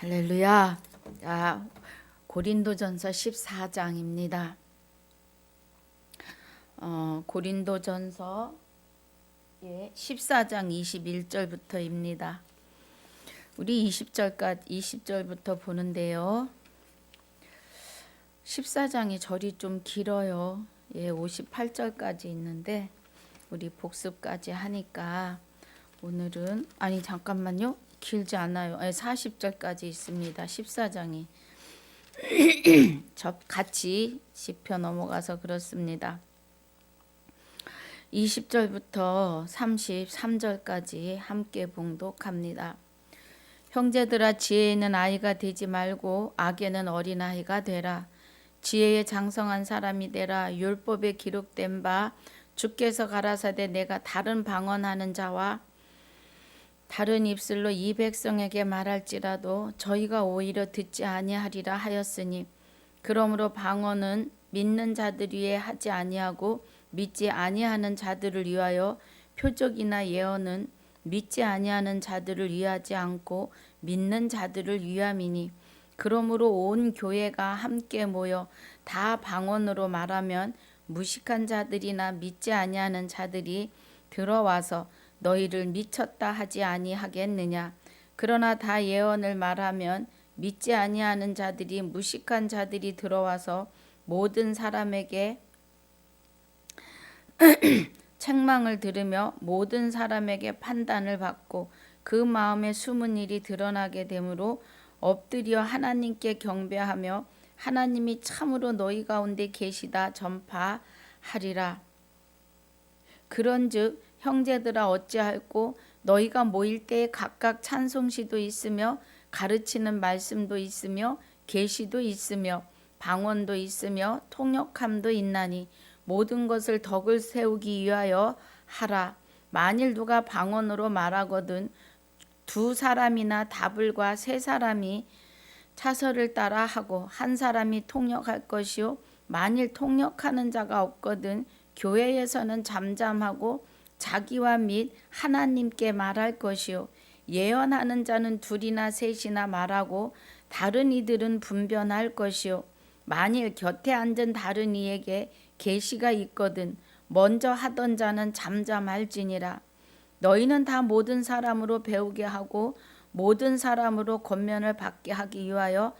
할렐루야. 자, 고린도전서 14장입니다. 고린도전서 14장 21절부터입니다. 우리 20절부터 보는데요. 14장이 절이 좀 길어요. 58절까지 있는데 우리 복습까지 하니까 오늘은 잠깐만요. 길지 않아요. 40절까지 있습니다. 14장이 같이 짚혀 넘어가서 그렇습니다. 20절부터 33절까지 함께 봉독합니다. 형제들아, 지혜에는 아이가 되지 말고 악에는 어린아이가 되라. 지혜에 장성한 사람이 되라. 율법에 기록된 바 주께서 가라사대 내가 다른 방언하는 자와 다른 입술로 이 백성에게 말할지라도 저희가 오히려 듣지 아니하리라 하였으니, 그러므로 방언은 믿는 자들 위에 하지 아니하고 믿지 아니하는 자들을 위하여, 표적이나 예언은 믿지 아니하는 자들을 위하지 않고 믿는 자들을 위함이니, 그러므로 온 교회가 함께 모여 다 방언으로 말하면 무식한 자들이나 믿지 아니하는 자들이 들어와서 너희를 미쳤다 하지 아니하겠느냐. 그러나 다 예언을 말하면 믿지 아니하는 자들이 무식한 자들이 들어와서 모든 사람에게 책망을 들으며 모든 사람에게 판단을 받고 그 마음에 숨은 일이 드러나게 되므로 엎드려 하나님께 경배하며 하나님이 참으로 너희 가운데 계시다 전파하리라. 그런즉 형제들아, 어찌할꼬 너희가 모일 때에 각각 찬송시도 있으며 가르치는 말씀도 있으며 계시도 있으며 방언도 있으며 통역함도 있나니 모든 것을 덕을 세우기 위하여 하라. 만일 누가 방언으로 말하거든 두 사람이나 다불과 세 사람이 차서를 따라 하고 한 사람이 통역할 것이요, 만일 통역하는 자가 없거든 교회에서는 잠잠하고 자기와 및 하나님께 말할 것이요, 예언하는 자는 둘이나 셋이나 말하고 다른 이들은 분변할 것이요, 만일 곁에 앉은 다른 이에게 계시가 있거든 먼저 하던 자는 잠잠할지니라. 너희는 다 모든 사람으로 배우게 하고 모든 사람으로 권면을 받게 하기 위하여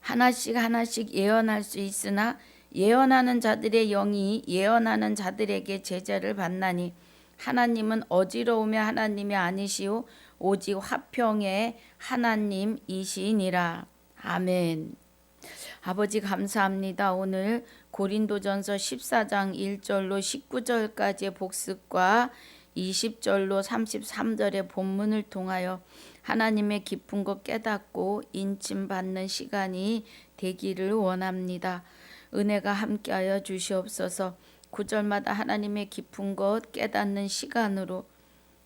하나씩 예언할 수 있으나 예언하는 자들의 영이 예언하는 자들에게 제자를 받나니, 하나님은 어지러움의 하나님이 아니시오 오직 화평의 하나님이시니라. 아멘. 아버지 감사합니다. 오늘 고린도전서 14장 1절로 19절까지의 복습과 20절로 33절의 본문을 통하여 하나님의 깊은 것 깨닫고 인침받는 시간이 되기를 원합니다. 은혜가 함께하여 주시옵소서. 9절마다 하나님의 깊은 것 깨닫는 시간으로,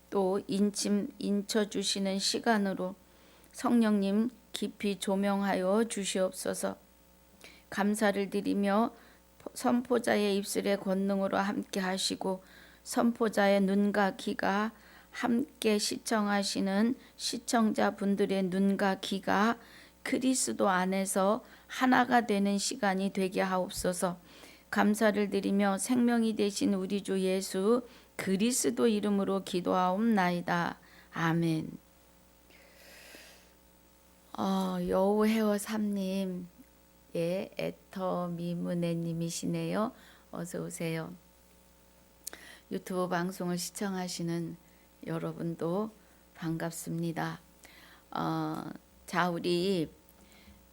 또 인쳐주시는 시간으로 성령님 깊이 조명하여 주시옵소서. 감사를 드리며 선포자의 입술의 권능으로 함께 하시고 선포자의 눈과 귀가 함께 시청하시는 시청자분들의 눈과 귀가 그리스도 안에서 하나가 되는 시간이 되게 하옵소서. 감사를 드리며 생명이 되신 우리 주 예수 그리스도 이름으로 기도하옵나이다. 아멘. 여우 헤어 3님, 에터 미문혜님이시네요. 어서 오세요. 유튜브 방송을 시청하시는 여러분도 반갑습니다. 자, 우리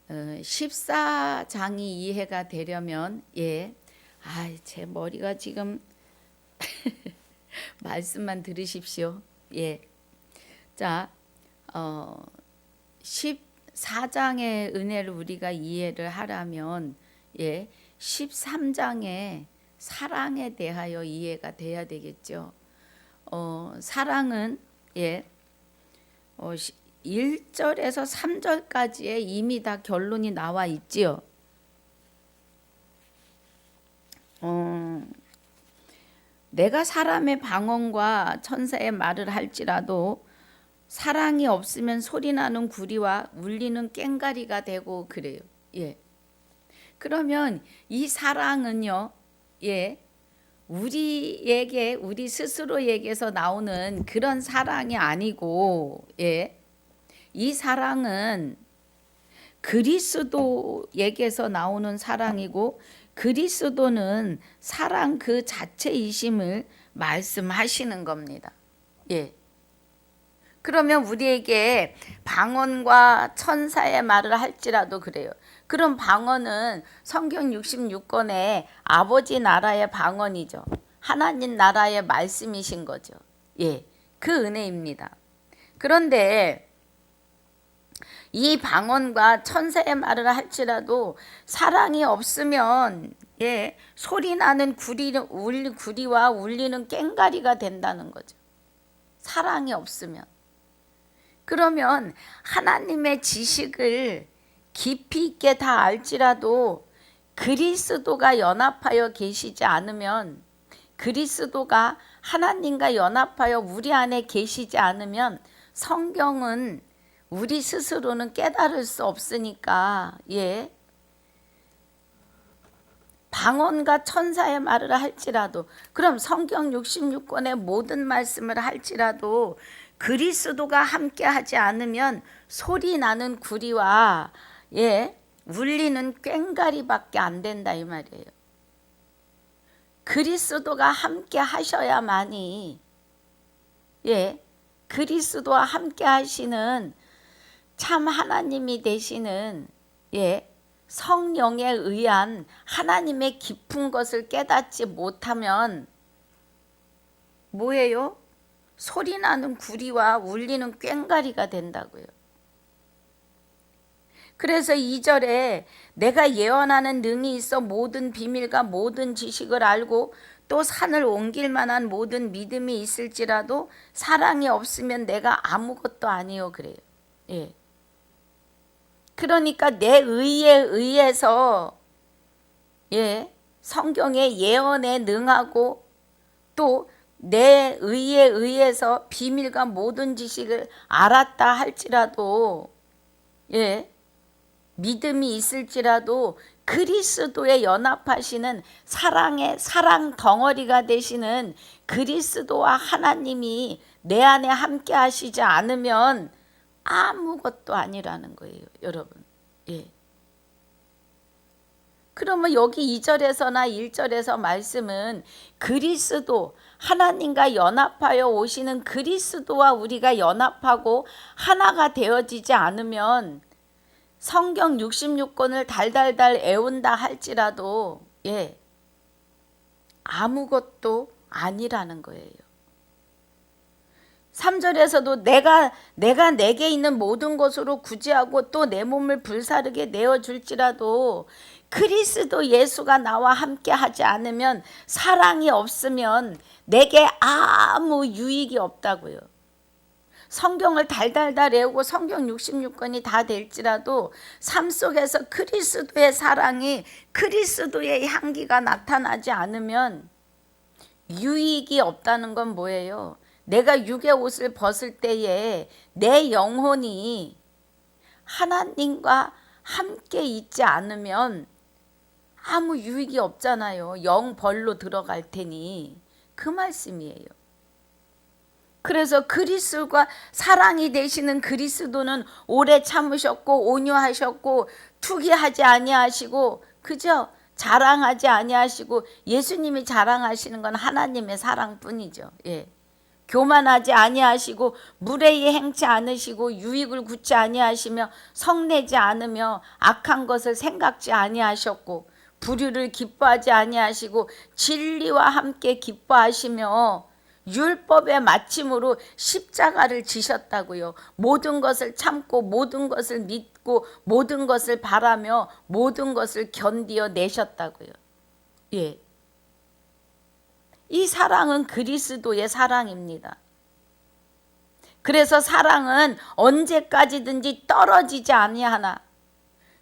14장이 이해가 되려면 제 머리가 지금 말씀만 들으십시오. 자, 14장의 은혜를 우리가 이해를 하려면 13장의 사랑에 대하여 이해가 돼야 되겠죠. 사랑은 1절에서 3절까지에 이미 다 결론이 나와 있지요. 내가 사람의 방언과 천사의 말을 할지라도 사랑이 없으면 소리나는 구리와 울리는 꽹가리가 되고 그래요. 예. 그러면 이 사랑은요, 예, 우리에게 우리 스스로에게서 나오는 그런 사랑이 아니고, 예, 이 사랑은 그리스도에게서 나오는 사랑이고 그리스도는 사랑 그 자체이심을 말씀하시는 겁니다. 예. 그러면 우리에게 방언과 천사의 말을 할지라도 그래요. 그럼 방언은 성경 66권의 아버지 나라의 방언이죠. 하나님 나라의 말씀이신 거죠. 예, 그 은혜입니다. 그런데 이 방언과 천사의 말을 할지라도 사랑이 없으면 예, 소리나는 구리와 울리는 꽹가리가 된다는 거죠. 사랑이 없으면. 그러면 하나님의 지식을 깊이 있게 다 알지라도 그리스도가 연합하여 계시지 않으면, 그리스도가 하나님과 연합하여 우리 안에 계시지 않으면 성경은 우리 스스로는 깨달을 수 없으니까, 예, 방언과 천사의 말을 할지라도, 그럼 성경 66권의 모든 말씀을 할지라도 그리스도가 함께 하지 않으면 소리 나는 구리와 예, 울리는 꽹가리밖에 안 된다 이 말이에요. 그리스도가 함께 하셔야만이, 예, 그리스도와 함께 하시는 참 하나님이 되시는, 예, 성령에 의한 하나님의 깊은 것을 깨닫지 못하면 뭐예요? 소리나는 구리와 울리는 꽹가리가 된다고요. 그래서 2절에 내가 예언하는 능이 있어 모든 비밀과 모든 지식을 알고 또 산을 옮길 만한 모든 믿음이 있을지라도 사랑이 없으면 내가 아무것도 아니요 그래요. 예. 그러니까 내 의에 의해서, 예, 성경의 예언에 능하고 또 내 의에 의해서 비밀과 모든 지식을 알았다 할지라도, 예, 믿음이 있을지라도 그리스도에 연합하시는 사랑의 사랑 덩어리가 되시는 그리스도와 하나님이 내 안에 함께 하시지 않으면 아무것도 아니라는 거예요, 여러분. 예. 그러면 여기 2절에서나 1절에서 말씀은 그리스도, 하나님과 연합하여 오시는 그리스도와 우리가 연합하고 하나가 되어지지 않으면 성경 66권을 달달달 애운다 할지라도, 예, 아무것도 아니라는 거예요. 3절에서도 내가 내게 있는 모든 것으로 구제하고 또 내 몸을 불사르게 내어줄지라도 그리스도 예수가 나와 함께 하지 않으면, 사랑이 없으면 내게 아무 유익이 없다고요. 성경을 달달달 외우고 성경 66권이 다 될지라도 삶 속에서 그리스도의 사랑이, 그리스도의 향기가 나타나지 않으면 유익이 없다는 건 뭐예요? 내가 육의 옷을 벗을 때에 내 영혼이 하나님과 함께 있지 않으면 아무 유익이 없잖아요. 영벌로 들어갈 테니, 그 말씀이에요. 그래서 그리스도가 사랑이 되시는 그리스도는 오래 참으셨고 온유하셨고 투기하지 아니하시고, 그죠? 자랑하지 아니하시고, 예수님이 자랑하시는 건 하나님의 사랑뿐이죠. 예. 교만하지 아니하시고 무례히 행치 않으시고 유익을 굳지 아니하시며 성내지 않으며 악한 것을 생각지 아니하셨고 불의를 기뻐하지 아니하시고 진리와 함께 기뻐하시며 율법의 마침으로 십자가를 지셨다고요. 모든 것을 참고 모든 것을 믿고 모든 것을 바라며 모든 것을 견디어 내셨다고요. 예. 이 사랑은 그리스도의 사랑입니다. 그래서 사랑은 언제까지든지 떨어지지 아니하나.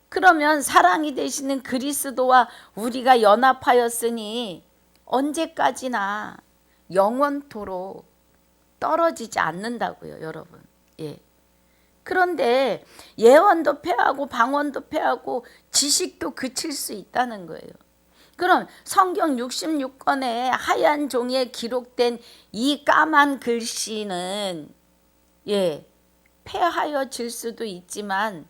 그러면 사랑이 되시는 그리스도와 우리가 연합하였으니 언제까지나 영원토록 떨어지지 않는다고요, 여러분. 예. 그런데 예언도 패하고 방언도 패하고 지식도 그칠 수 있다는 거예요. 그럼 성경 66권의 하얀 종이에 기록된 이 까만 글씨는 패하여질 수도 있지만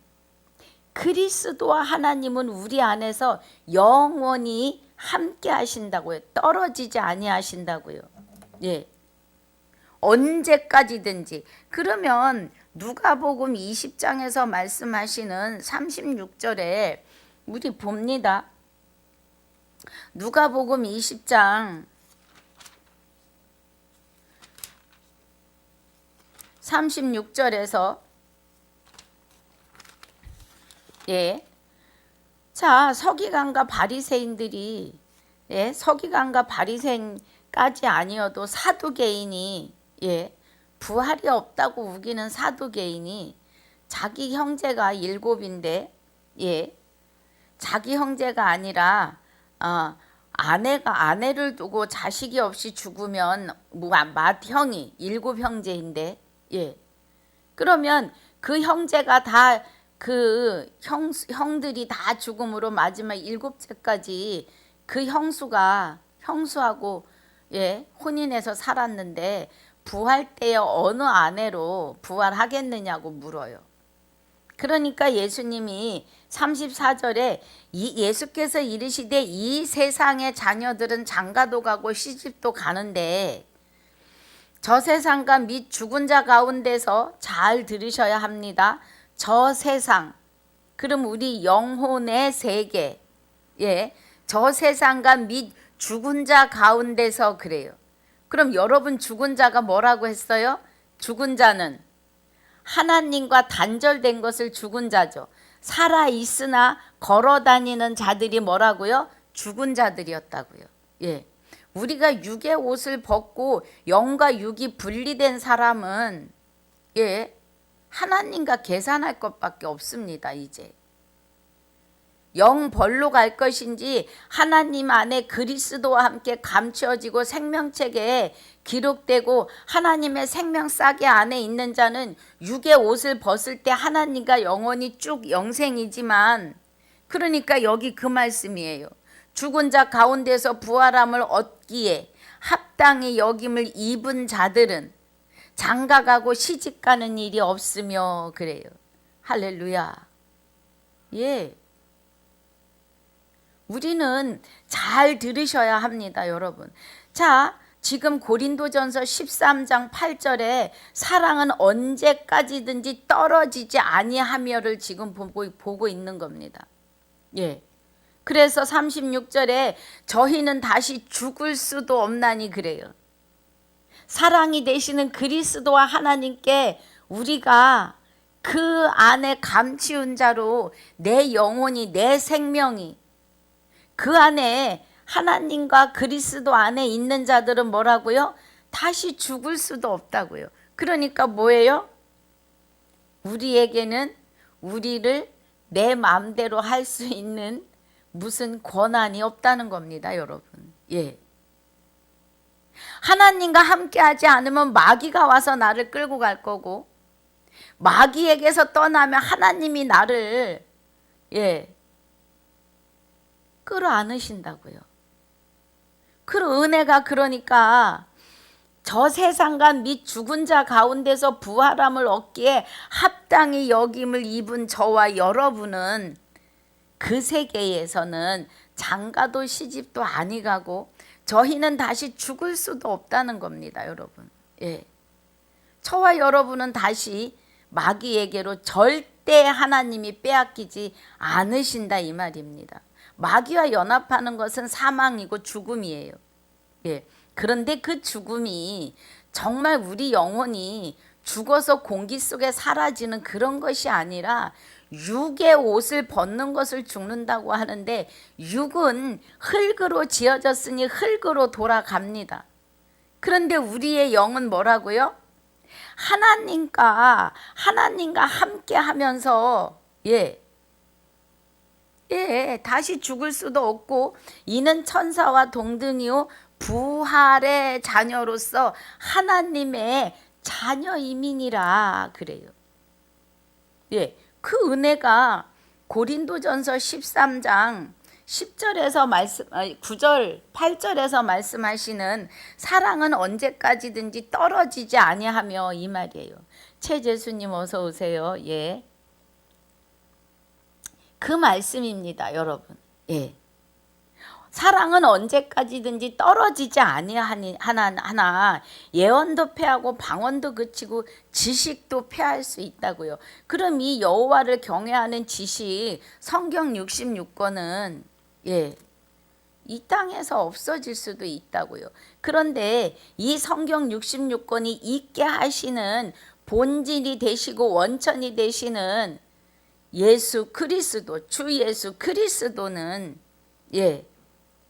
그리스도와 하나님은 우리 안에서 영원히 함께 하신다고요. 떨어지지 아니하신다고요. 언제까지든지. 그러면 누가복음 20장에서 말씀하시는 36절에 우리 봅니다. 누가복음 20장 36절에서 자, 서기관과 바리새인들이 서기관과 바리새인까지 아니어도 사두개인이 부활이 없다고 우기는 사두개인이 자기 형제가 7인데 자기 형제가 아니라 아내를 두고 자식이 없이 죽으면 맏형이 7형제인데 그러면 그 형제가 다 그 형들이 다 죽음으로 마지막 7째까지 그 형수하고 혼인해서 살았는데 부활 때에 어느 아내로 부활하겠느냐고 물어요. 그러니까 예수님이 34절에 예수께서 이르시되 이 세상의 자녀들은 장가도 가고 시집도 가는데 저 세상과 및 죽은 자 가운데서 잘 들으셔야 합니다. 저 세상, 그럼 우리 영혼의 세계, 저 세상과 및 죽은 자 가운데서 그래요. 그럼 여러분 죽은 자가 뭐라고 했어요? 죽은 자는 하나님과 단절된 것을 죽은 자죠. 살아있으나 걸어다니는 자들이 뭐라고요? 죽은 자들이었다고요. 우리가 육의 옷을 벗고 영과 육이 분리된 사람은 하나님과 계산할 것밖에 없습니다. 이제 영벌로 갈 것인지 하나님 안에 그리스도와 함께 감추어지고 생명책에 기록되고 하나님의 생명싸개 안에 있는 자는 육의 옷을 벗을 때 하나님과 영원히 쭉 영생이지만, 그러니까 여기 그 말씀이에요. 죽은 자 가운데서 부활함을 얻기에 합당히 여김을 입은 자들은 장가가고 시집가는 일이 없으며 그래요. 할렐루야. 우리는 잘 들으셔야 합니다, 여러분. 자, 지금 고린도전서 13장 8절에 사랑은 언제까지든지 떨어지지 아니하며를 지금 보고 있는 겁니다. 그래서 36절에 저희는 다시 죽을 수도 없나니 그래요. 사랑이 되시는 그리스도와 하나님께 우리가 그 안에 감추은 자로 내 영혼이, 내 생명이 그 안에 하나님과 그리스도 안에 있는 자들은 뭐라고요? 다시 죽을 수도 없다고요. 그러니까 뭐예요? 우리에게는 우리를 내 마음대로 할 수 있는 무슨 권한이 없다는 겁니다, 여러분. 하나님과 함께 하지 않으면 마귀가 와서 나를 끌고 갈 거고, 마귀에게서 떠나면 하나님이 나를 끌어안으신다고요. 그 은혜가 그러니까 저 세상과 및 죽은 자 가운데서 부활함을 얻기에 합당히 여김을 입은 저와 여러분은 그 세계에서는 장가도 시집도 아니 가고 저희는 다시 죽을 수도 없다는 겁니다, 여러분. 저와 여러분은 다시 마귀에게로 절대 하나님이 빼앗기지 않으신다 이 말입니다. 마귀와 연합하는 것은 사망이고 죽음이에요. 그런데 그 죽음이 정말 우리 영혼이 죽어서 공기 속에 사라지는 그런 것이 아니라 육의 옷을 벗는 것을 죽는다고 하는데, 육은 흙으로 지어졌으니 흙으로 돌아갑니다. 그런데 우리의 영은 뭐라고요? 하나님과 함께 하면서 다시 죽을 수도 없고 이는 천사와 동등이요 부활의 자녀로서 하나님의 자녀임이니라 그래요. 예, 그 은혜가 고린도전서 13장 10절에서 9절, 8절에서 말씀하시는 사랑은 언제까지든지 떨어지지 아니하며 이 말이에요. 최재수님 어서 오세요. 예, 그 말씀입니다, 여러분. 예, 사랑은 언제까지든지 떨어지지 아니하나 예언도 패하고 방언도 그치고 지식도 패할 수 있다고요. 그럼 이 여호와를 경외하는 지식 성경 66권은 예, 이 땅에서 없어질 수도 있다고요. 그런데 이 성경 66권이 있게 하시는 본질이 되시고 원천이 되시는 예수 그리스도, 주 예수 그리스도는 예,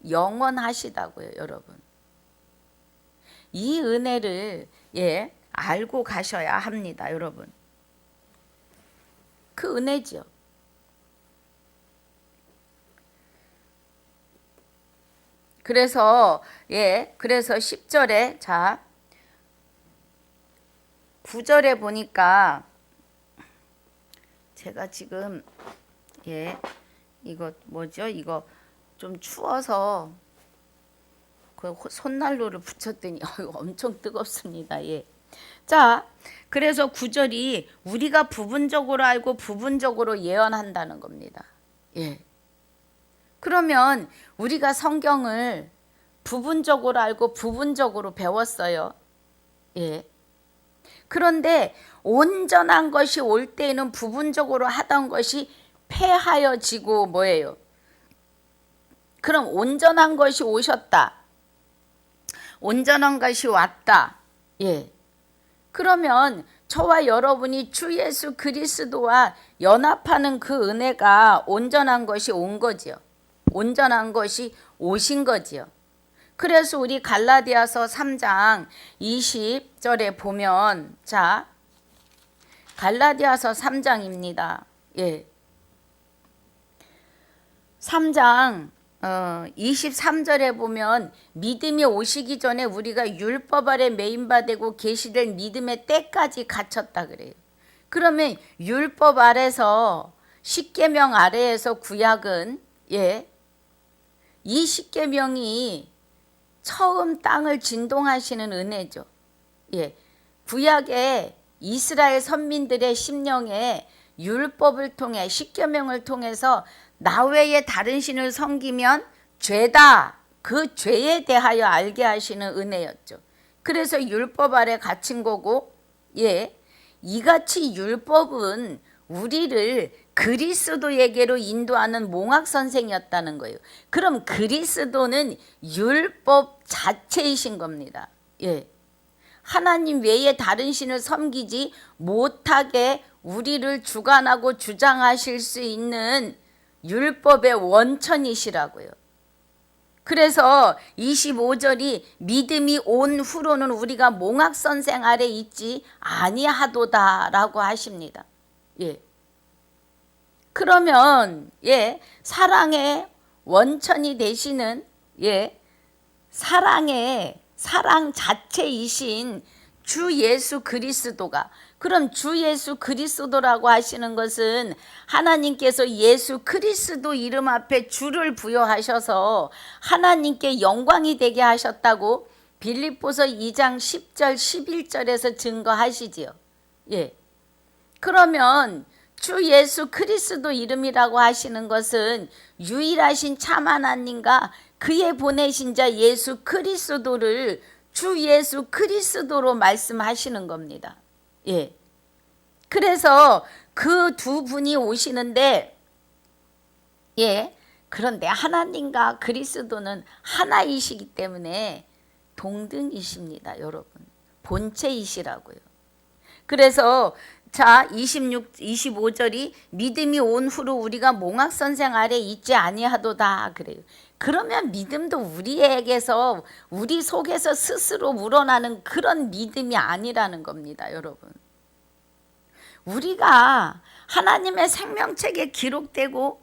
영원하시다고요, 여러분. 이 은혜를 예, 알고 가셔야 합니다, 여러분. 그 은혜죠. 그래서 10절에 자 9절에 보니까 제가 지금 예, 이거 뭐죠? 이거 좀 추워서 그 손난로를 붙였더니 엄청 뜨겁습니다. 예. 자, 그래서 9절이 우리가 부분적으로 알고 부분적으로 예언한다는 겁니다. 예. 그러면 우리가 성경을 부분적으로 알고 부분적으로 배웠어요. 예. 그런데 온전한 것이 올 때에는 부분적으로 하던 것이 폐하여지고 뭐예요? 그럼 온전한 것이 오셨다. 온전한 것이 왔다. 예. 그러면 저와 여러분이 주 예수 그리스도와 연합하는 그 은혜가 온전한 것이 온 거지요. 온전한 것이 오신 거지요. 그래서 우리 갈라디아서 3장 20절에 보면 자 갈라디아서 3장입니다. 예. 3장 23절에 보면 믿음이 오시기 전에 우리가 율법 아래 매인바되고 계시될 믿음의 때까지 갇혔다 그래요. 그러면 율법 아래서 십계명 아래에서 구약은 예, 이 십계명이 처음 땅을 진동하시는 은혜죠. 예, 구약의 이스라엘 선민들의 심령에 율법을 통해 십계명을 통해서 나 외에 다른 신을 섬기면 죄다. 그 죄에 대하여 알게 하시는 은혜였죠. 그래서 율법 아래 갇힌 거고 예, 이같이 율법은 우리를 그리스도에게로 인도하는 몽학 선생이었다는 거예요. 그럼 그리스도는 율법 자체이신 겁니다. 예. 하나님 외에 다른 신을 섬기지 못하게 우리를 주관하고 주장하실 수 있는 율법의 원천이시라고요. 그래서 25절이 믿음이 온 후로는 우리가 몽학 선생 아래 있지 아니하도다라고 하십니다. 예. 그러면 예, 사랑의 원천이 되시는 예, 사랑 자체이신 주 예수 그리스도가 그럼 주 예수 그리스도라고 하시는 것은 하나님께서 예수 그리스도 이름 앞에 주를 부여하셔서 하나님께 영광이 되게 하셨다고 빌립보서 2장 10절 11절에서 증거하시지요. 예. 그러면 주 예수 그리스도 이름이라고 하시는 것은 유일하신 참 하나님과 그의 보내신 자 예수 그리스도를 주 예수 그리스도로 말씀하시는 겁니다. 예. 그래서 그 두 분이 오시는데 예. 그런데 하나님과 그리스도는 하나이시기 때문에 동등이십니다, 여러분. 본체이시라고요. 그래서 자 25절이 믿음이 온 후로 우리가 몽학 선생 아래 있지 아니하도다 그래요. 그러면 믿음도 우리에게서 우리 속에서 스스로 우러나는 그런 믿음이 아니라는 겁니다, 여러분. 우리가 하나님의 생명책에 기록되고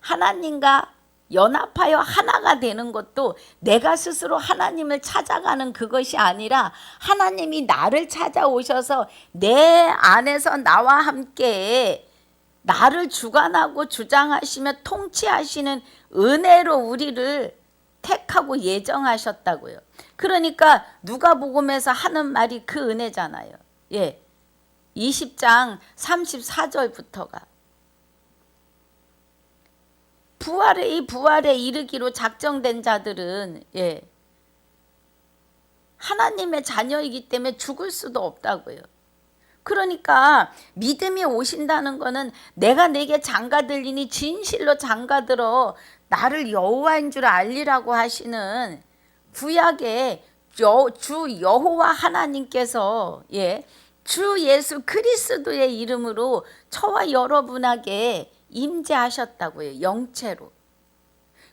하나님과 연합하여 하나가 하나가 되는 것도 내가 스스로 하나님을 찾아가는 그것이 아니라 하나님이 나를 찾아오셔서 내 안에서 나와 함께 나를 주관하고 주장하시며 통치하시는 은혜로 우리를 택하고 예정하셨다고요. 그러니까 누가복음에서 하는 말이 그 은혜잖아요. 20장 34절부터가 부활에 이르기로 작정된 자들은 하나님의 자녀이기 때문에 죽을 수도 없다고요. 그러니까 믿음이 오신다는 것은 내가 내게 장가들리니 진실로 장가들어 나를 여호와인 줄 알리라고 하시는 구약의 주 여호와 하나님께서 주 예수 그리스도의 이름으로 저와 여러분에게 임재하셨다고요. 영체로.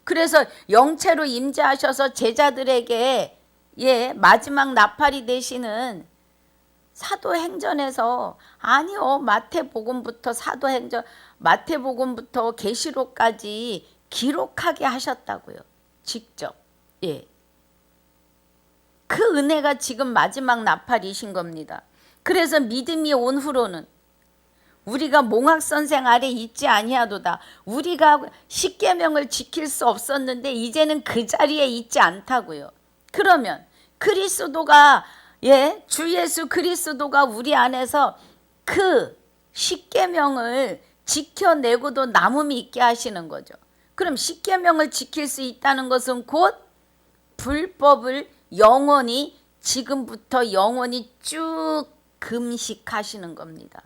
그래서 영체로 임재하셔서 제자들에게 마지막 나팔이 되시는 사도행전에서 아니요 마태복음부터 계시록까지 기록하게 하셨다고요. 직접. 그 은혜가 지금 마지막 나팔이신 겁니다. 그래서 믿음이 온 후로는 우리가 몽학선생 아래 있지 아니하도다. 우리가 십계명을 지킬 수 없었는데 이제는 그 자리에 있지 않다고요. 그러면 그리스도가 주 예수 그리스도가 우리 안에서 그 십계명을 지켜내고도 남음이 있게 하시는 거죠. 그럼 십계명을 지킬 수 있다는 것은 곧 불법을 영원히 지금부터 영원히 쭉 금식하시는 겁니다.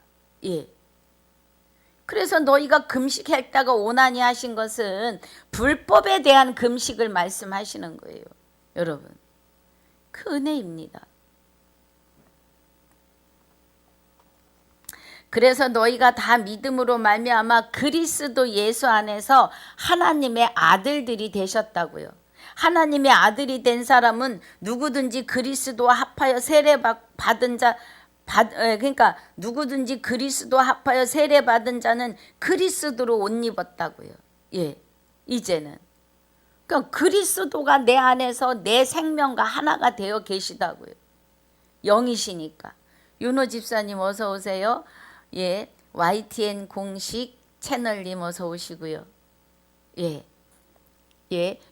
그래서 너희가 금식했다가 오나니 하신 것은 불법에 대한 금식을 말씀하시는 거예요. 여러분, 그 은혜입니다. 그래서 너희가 다 믿음으로 말미암아 그리스도 예수 안에서 하나님의 아들들이 되셨다고요. 하나님의 아들이 된 사람은 누구든지 그리스도와 합하여 세례받은 자 그러니까 누구든지 그리스도 합하여 세례받은 자는 그리스도로 옷 입었다고요. 이제는 그러니까 그리스도가 내 안에서 내 생명과 하나가 되어 계시다고요. 영이시니까. 윤호 집사님 어서 오세요. YTN 공식 채널님 어서 오시고요.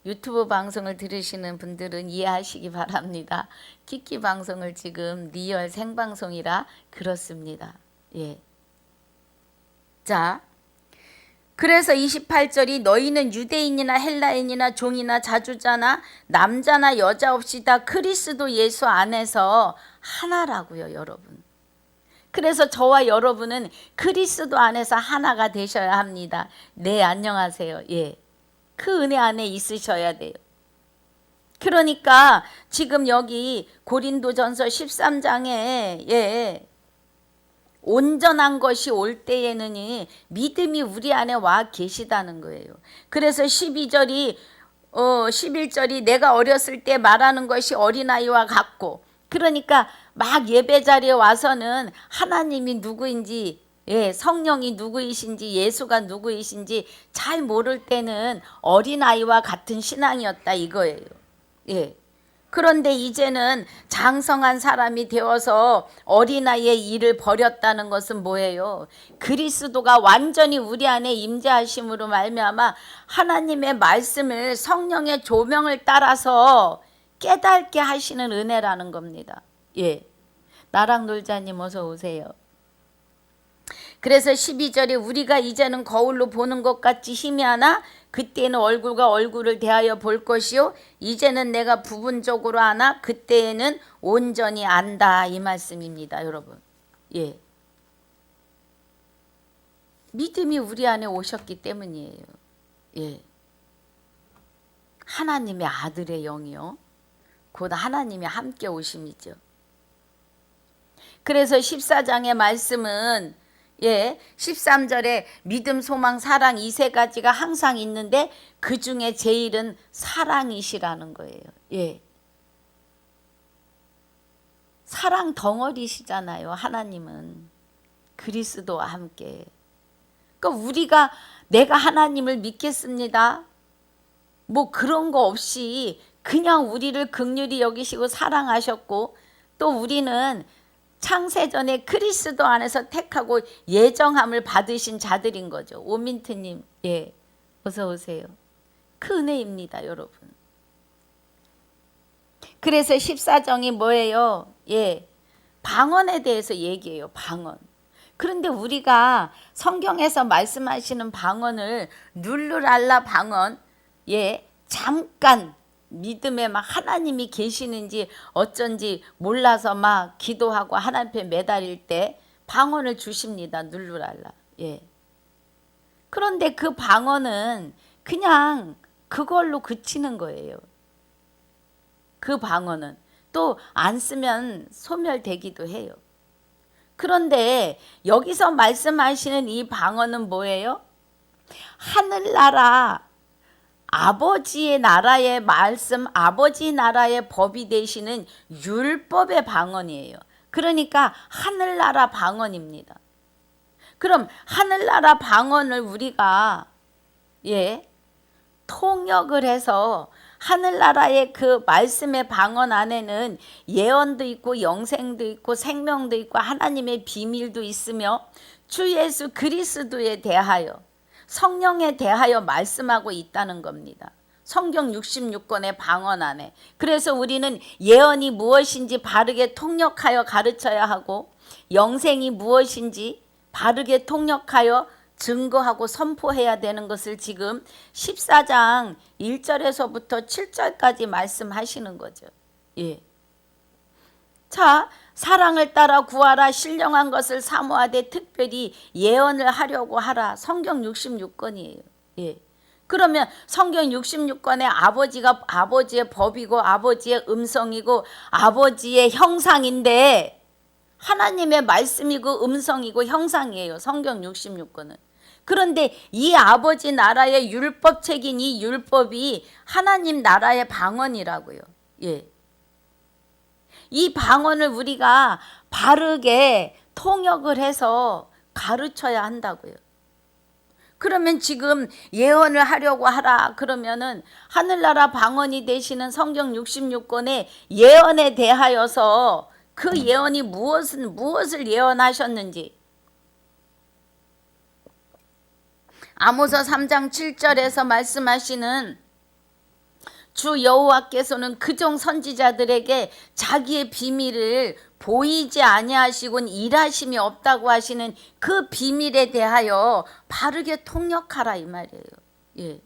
유튜브 방송을 들으시는 분들은 이해하시기 바랍니다. 키키 방송을 지금 리얼 생방송이라 그렇습니다. 자, 그래서 28절이 너희는 유대인이나 헬라인이나 종이나 자주자나 남자나 여자 없이 다 그리스도 예수 안에서 하나라고요, 여러분. 그래서 저와 여러분은 그리스도 안에서 하나가 되셔야 합니다. 네, 안녕하세요. 그 은혜 안에 있으셔야 돼요. 그러니까 지금 여기 고린도전서 13장에 온전한 것이 올 때에는 믿음이 우리 안에 와 계시다는 거예요. 그래서 11절이 내가 어렸을 때 말하는 것이 어린아이와 같고, 그러니까 막 예배 자리에 와서는 하나님이 누구인지 성령이 누구이신지 예수가 누구이신지 잘 모를 때는 어린아이와 같은 신앙이었다 이거예요. 그런데 이제는 장성한 사람이 되어서 어린아이의 일을 버렸다는 것은 뭐예요? 그리스도가 완전히 우리 안에 임재하심으로 말미암아 하나님의 말씀을 성령의 조명을 따라서 깨닫게 하시는 은혜라는 겁니다. 나랑 놀자님 어서 오세요. 그래서 12절에 우리가 이제는 거울로 보는 것 같이 희미하나 그때는 얼굴과 얼굴을 대하여 볼 것이요 이제는 내가 부분적으로 아나 그때에는 온전히 안다 이 말씀입니다. 여러분. 믿음이 우리 안에 오셨기 때문이에요. 하나님의 아들의 영이요 곧 하나님이 함께 오심이죠. 그래서 14장의 말씀은 13절에 믿음, 소망, 사랑 이 세 가지가 항상 있는데 그 중에 제일은 사랑이시라는 거예요. 사랑 덩어리시잖아요. 하나님은 그리스도와 함께. 그러니까 내가 하나님을 믿겠습니다. 뭐 그런 거 없이 그냥 우리를 긍휼히 여기시고 사랑하셨고, 또 우리는 창세전에 그리스도 안에서 택하고 예정함을 받으신 자들인 거죠. 오민트님, 예, 어서 오세요. 그 은혜입니다, 여러분. 그래서 14정이 뭐예요? 예, 방언에 대해서 얘기해요. 방언. 그런데 우리가 성경에서 말씀하시는 방언을 룰루랄라 방언, 예, 잠깐 믿음에 막 하나님이 계시는지 어쩐지 몰라서 막 기도하고 하나님 앞에 매달릴 때 방언을 주십니다. 룰루랄라. 예. 그런데 그 방언은 그냥 그걸로 그치는 거예요. 그 방언은 또 안 쓰면 소멸되기도 해요. 그런데 여기서 말씀하시는 이 방언은 뭐예요? 하늘나라 아버지의 나라의 말씀, 아버지 나라의 법이 되시는 율법의 방언이에요. 그러니까 하늘나라 방언입니다. 그럼 하늘나라 방언을 우리가 예, 통역을 해서 하늘나라의 그 말씀의 방언 안에는 예언도 있고 영생도 있고 생명도 있고 하나님의 비밀도 있으며 주 예수 그리스도에 대하여 성령에 대하여 말씀하고 있다는 겁니다. 성경 66권의 방언 안에. 그래서 우리는 예언이 무엇인지 바르게 통역하여 가르쳐야 하고 영생이 무엇인지 바르게 통역하여 증거하고 선포해야 되는 것을 지금 14장 1절에서부터 7절까지 말씀하시는 거죠. 예. 자, 사랑을 따라 구하라. 신령한 것을 사모하되 특별히 예언을 하려고 하라. 성경 66권이에요. 예. 그러면 성경 66권에 아버지가 아버지의 법이고 아버지의 음성이고 아버지의 형상인데 하나님의 말씀이고 음성이고 형상이에요. 성경 66권은. 그런데 이 아버지 나라의 율법책인 이 율법이 하나님 나라의 방언이라고요. 예. 이 방언을 우리가 바르게 통역을 해서 가르쳐야 한다고요. 그러면 지금 예언을 하려고 하라 그러면은 하늘나라 방언이 되시는 성경 66권의 예언에 대하여서 그 예언이 무엇을 예언하셨는지 아모스 3장 7절에서 말씀하시는 주 여호와께서는 그종 선지자들에게 자기의 비밀을 보이지 아니하시곤 일하심이 없다고 하시는 그 비밀에 대하여 바르게 통역하라 이 말이에요. 예.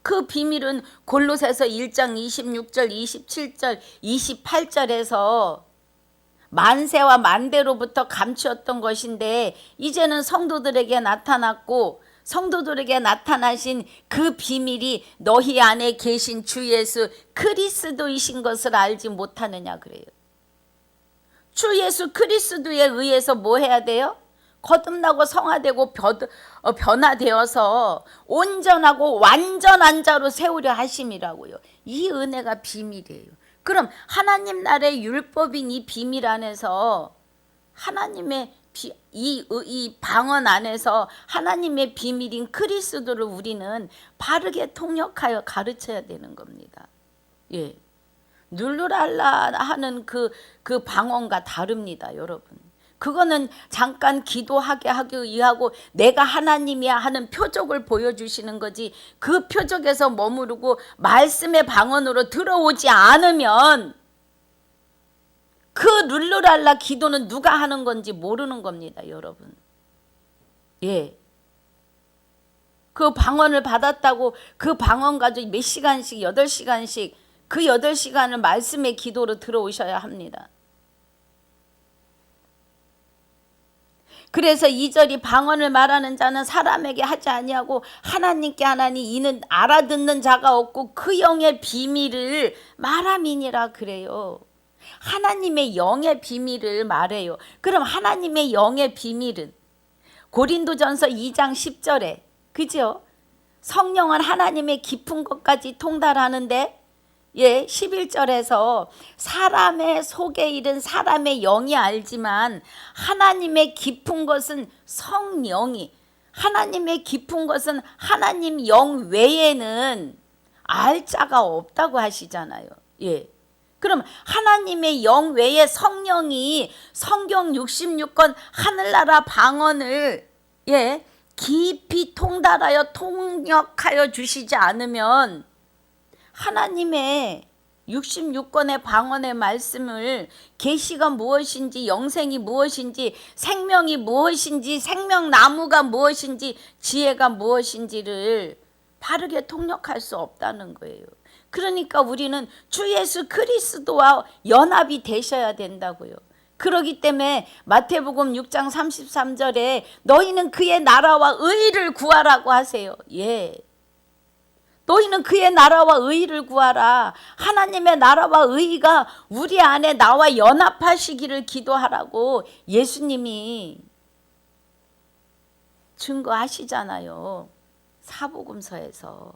그 비밀은 골로새서 1장 26절, 27절, 28절에서 만세와 만대로부터 감추었던 것인데 이제는 성도들에게 나타났고 성도들에게 나타나신 그 비밀이 너희 안에 계신 주 예수 그리스도이신 것을 알지 못하느냐 그래요. 주 예수 그리스도에 의해서 뭐 해야 돼요? 거듭나고 성화되고 변화되어서 온전하고 완전한 자로 세우려 하심이라고요. 이 은혜가 비밀이에요. 그럼 하나님 나라의 율법인 이 비밀 안에서 하나님의 이 방언 안에서 하나님의 비밀인 그리스도를 우리는 바르게 통역하여 가르쳐야 되는 겁니다. 예, 룰루랄라 하는 그 방언과 다릅니다, 여러분. 그거는 잠깐 기도하게 하기 위하고 내가 하나님이야 하는 표적을 보여주시는 거지 그 표적에서 머무르고 말씀의 방언으로 들어오지 않으면 그 룰루랄라 기도는 누가 하는 건지 모르는 겁니다, 여러분. 예. 그 방언을 받았다고 그 방언 가지고 몇 시간씩 8시간씩 그 8시간을 말씀의 기도로 들어오셔야 합니다. 그래서 2절이 방언을 말하는 자는 사람에게 하지 아니하고 하나님께 하나니 이는 알아듣는 자가 없고 그 영의 비밀을 말함이니라 그래요. 하나님의 영의 비밀을 말해요. 그럼 하나님의 영의 비밀은 고린도전서 2장 10절에 그죠? 성령은 하나님의 깊은 것까지 통달하는데 예, 11절에서 사람의 속에 있는 사람의 영이 알지만 하나님의 깊은 것은 성령이 하나님의 깊은 것은 하나님 영 외에는 알 자가 없다고 하시잖아요. 예. 그럼 하나님의 영 외에 성령이 성경 66권 하늘나라 방언을 깊이 통달하여 통역하여 주시지 않으면 하나님의 66권의 방언의 말씀을 계시가 무엇인지, 영생이 무엇인지, 생명이 무엇인지, 생명나무가 무엇인지, 지혜가 무엇인지를 바르게 통역할 수 없다는 거예요. 그러니까 우리는 주 예수 그리스도와 연합이 되셔야 된다고요. 그러기 때문에 마태복음 6장 33절에 너희는 그의 나라와 의를 구하라고 하세요. 예. 너희는 그의 나라와 의를 구하라. 하나님의 나라와 의가 우리 안에 나와 연합하시기를 기도하라고 예수님이 증거하시잖아요. 사복음서에서.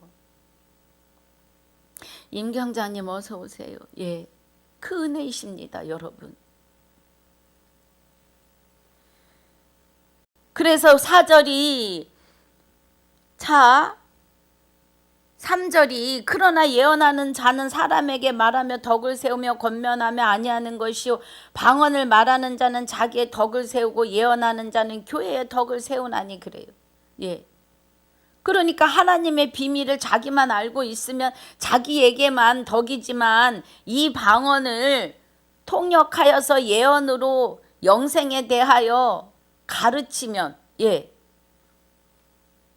임경자님 어서 오세요. 예, 그 은혜이십니다, 여러분. 그래서 4절이 3절이 그러나 예언하는 자는 사람에게 말하며 덕을 세우며 권면하며 아니하는 것이요 방언을 말하는 자는 자기의 덕을 세우고 예언하는 자는 교회의 덕을 세우나니 그래요. 예. 그러니까 하나님의 비밀을 자기만 알고 있으면 자기에게만 덕이지만 이 방언을 통역하여서 예언으로 영생에 대하여 가르치면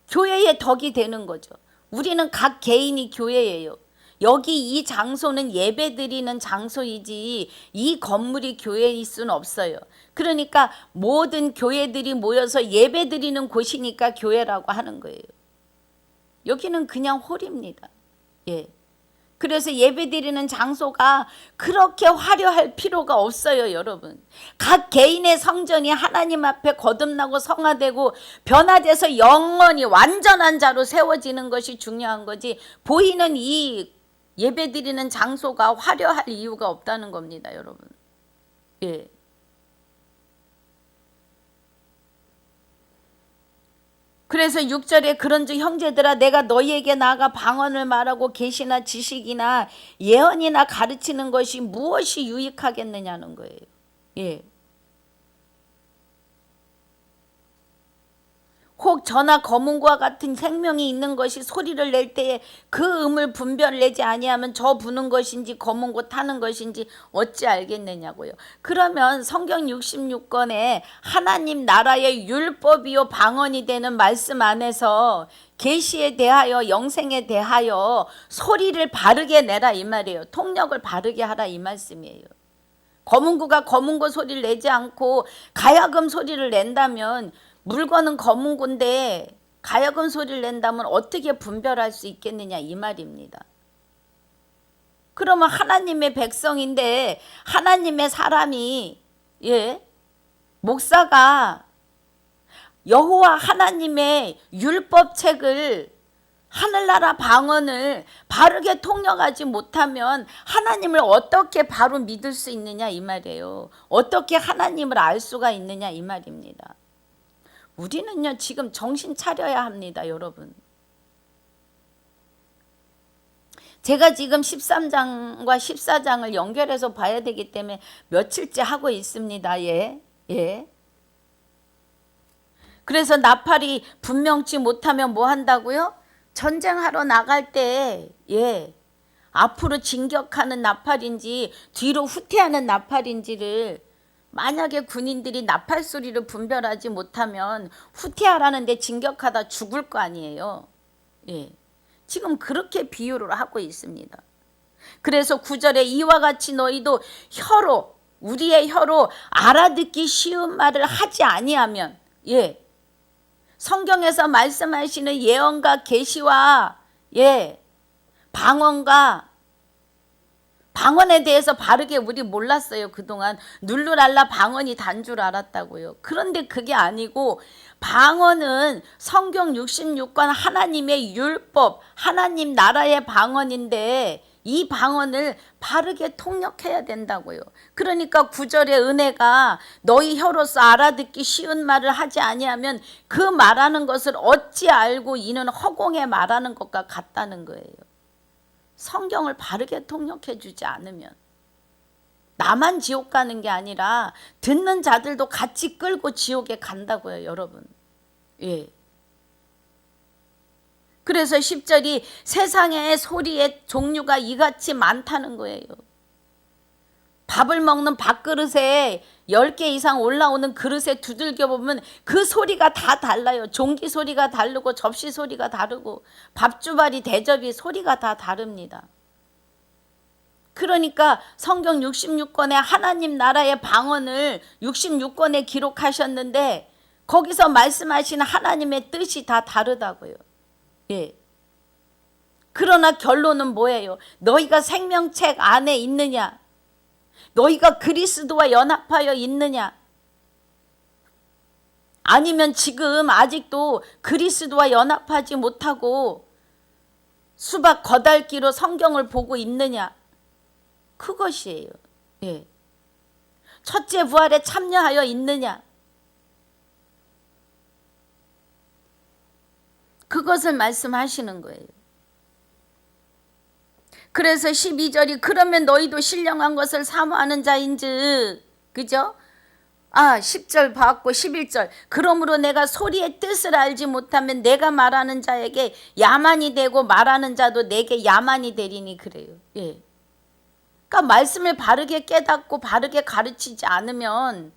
교회의 덕이 되는 거죠. 우리는 각 개인이 교회예요. 여기 이 장소는 예배드리는 장소이지 이 건물이 교회일 수는 없어요. 그러니까 모든 교회들이 모여서 예배드리는 곳이니까 교회라고 하는 거예요. 여기는 그냥 홀입니다. 예. 그래서 예배드리는 장소가 그렇게 화려할 필요가 없어요, 여러분. 각 개인의 성전이 하나님 앞에 거듭나고 성화되고 변화돼서 영원히 완전한 자로 세워지는 것이 중요한 거지 보이는 이 예배드리는 장소가 화려할 이유가 없다는 겁니다, 여러분. 예. 그래서 6절에 그런즉 형제들아 내가 너희에게 나아가 방언을 말하고 계시나 지식이나 예언이나 가르치는 것이 무엇이 유익하겠느냐는 거예요. 예. 혹 저나 검은과 같은 생명이 있는 것이 소리를 낼 때에 그 음을 분별내지 아니하면 저 부는 것인지 검은고 타는 것인지 어찌 알겠느냐고요. 그러면 성경 66권에 하나님 나라의 율법이요 방언이 되는 말씀 안에서 계시에 대하여 영생에 대하여 소리를 바르게 내라 이 말이에요. 통역을 바르게 하라 이 말씀이에요. 검은고가 검은고 소리를 내지 않고 가야금 소리를 낸다면 물건은 검은고인데 가야금 소리를 낸다면 어떻게 분별할 수 있겠느냐 이 말입니다. 그러면 하나님의 백성인데 하나님의 사람이 목사가 여호와 하나님의 율법책을 하늘나라 방언을 바르게 통역하지 못하면 하나님을 어떻게 바로 믿을 수 있느냐 이 말이에요. 어떻게 하나님을 알 수가 있느냐 이 말입니다. 우리는요 지금 정신 차려야 합니다, 여러분. 제가 지금 13장과 14장을 연결해서 봐야 되기 때문에 며칠째 하고 있습니다. 예. 그래서 나팔이 분명치 못하면 뭐 한다고요? 전쟁하러 나갈 때 앞으로 진격하는 나팔인지 뒤로 후퇴하는 나팔인지를 만약에 군인들이 나팔 소리를 분별하지 못하면 후퇴하라는데 진격하다 죽을 거 아니에요. 지금 그렇게 비유를 하고 있습니다. 그래서 9절에 이와 같이 너희도 우리의 혀로 알아듣기 쉬운 말을 하지 아니하면 성경에서 말씀하시는 예언과 계시와 방언에 대해서 바르게 우리 몰랐어요. 그동안 룰루랄라 방언이 단 줄 알았다고요. 그런데 그게 아니고 방언은 성경 66권 하나님의 율법, 하나님 나라의 방언인데 이 방언을 바르게 통역해야 된다고요. 그러니까 9절의 은혜가 너희 혀로서 알아듣기 쉬운 말을 하지 아니하면 그 말하는 것을 어찌 알고 이는 허공에 말하는 것과 같다는 거예요. 성경을 바르게 통역해 주지 않으면 나만 지옥 가는 게 아니라 듣는 자들도 같이 끌고 지옥에 간다고요, 여러분. 예. 그래서 10절이 세상의 소리의 종류가 이같이 많다는 거예요. 밥을 먹는 밥그릇에 10개 이상 올라오는 그릇에 두들겨 보면 그 소리가 다 달라요. 종기 소리가 다르고 접시 소리가 다르고 밥주바리 대접이 소리가 다 다릅니다. 그러니까 성경 66권에 하나님 나라의 방언을 66권에 기록하셨는데 거기서 말씀하신 하나님의 뜻이 다 다르다고요. 예. 그러나 결론은 뭐예요? 너희가 생명책 안에 있느냐? 너희가 그리스도와 연합하여 있느냐? 아니면 지금 아직도 그리스도와 연합하지 못하고 수박 거달기로 성경을 보고 있느냐? 그것이에요. 예. 첫째 부활에 참여하여 있느냐? 그것을 말씀하시는 거예요. 그래서 12절이 그러면 너희도 신령한 것을 사모하는 자인즉, 그죠? 10절 봤고 11절 그러므로 내가 소리의 뜻을 알지 못하면 내가 말하는 자에게 야만이 되고 말하는 자도 내게 야만이 되리니 그래요. 예. 그러니까 말씀을 바르게 깨닫고 바르게 가르치지 않으면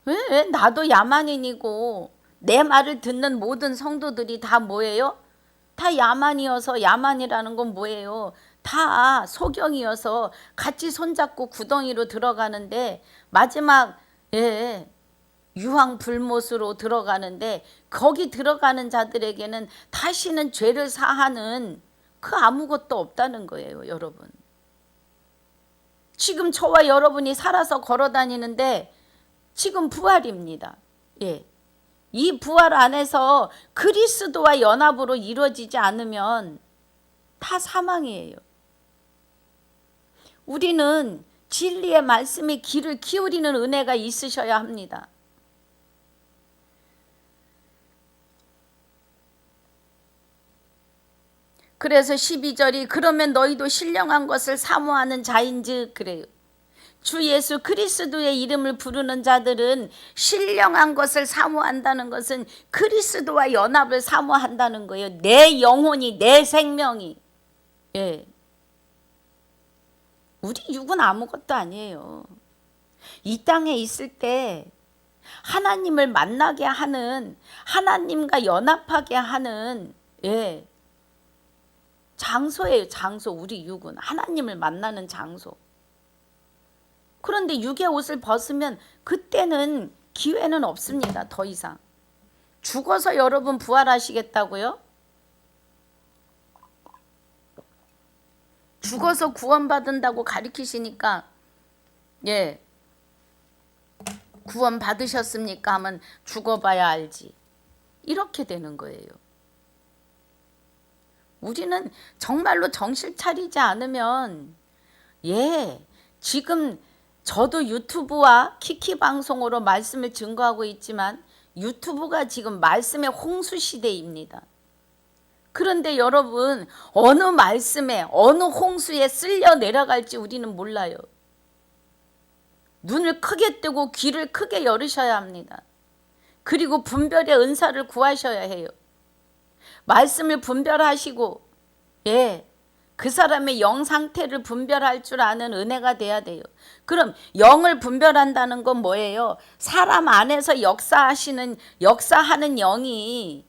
왜 나도 야만인이고 내 말을 듣는 모든 성도들이 다 뭐예요? 다 야만이어서 야만이라는 건 뭐예요? 다 소경이어서 같이 손잡고 구덩이로 들어가는데 마지막 유황불못으로 들어가는데 거기 들어가는 자들에게는 다시는 죄를 사하는 그 아무것도 없다는 거예요, 여러분. 지금 저와 여러분이 살아서 걸어다니는데 지금 부활입니다. 예. 이 부활 안에서 그리스도와 연합으로 이루어지지 않으면 다 사망이에요. 우리는 진리의 말씀에 귀를 기울이는 은혜가 있으셔야 합니다. 그래서 12절이 그러면 너희도 신령한 것을 사모하는 자인즉 그래요. 주 예수 그리스도의 이름을 부르는 자들은 신령한 것을 사모한다는 것은 그리스도와 연합을 사모한다는 거예요. 내 영혼이, 내 생명이. 예. 우리 육은 아무것도 아니에요. 이 땅에 있을 때 하나님을 만나게 하는, 하나님과 연합하게 하는 장소예요. 장소. 우리 육은 하나님을 만나는 장소. 그런데 육의 옷을 벗으면 그때는 기회는 없습니다. 더 이상. 죽어서 여러분 부활하시겠다고요? 죽어서 구원받는다고 가르치시니까 구원 받으셨습니까? 하면 죽어봐야 알지. 이렇게 되는 거예요. 우리는 정말로 정신 차리지 않으면 지금 저도 유튜브와 키키 방송으로 말씀을 증거하고 있지만 유튜브가 지금 말씀의 홍수 시대입니다. 그런데 여러분 어느 말씀에 어느 홍수에 쓸려 내려갈지 우리는 몰라요. 눈을 크게 뜨고 귀를 크게 열으셔야 합니다. 그리고 분별의 은사를 구하셔야 해요. 말씀을 분별하시고 그 사람의 영 상태를 분별할 줄 아는 은혜가 돼야 돼요. 그럼 영을 분별한다는 건 뭐예요? 사람 안에서 역사하는 영이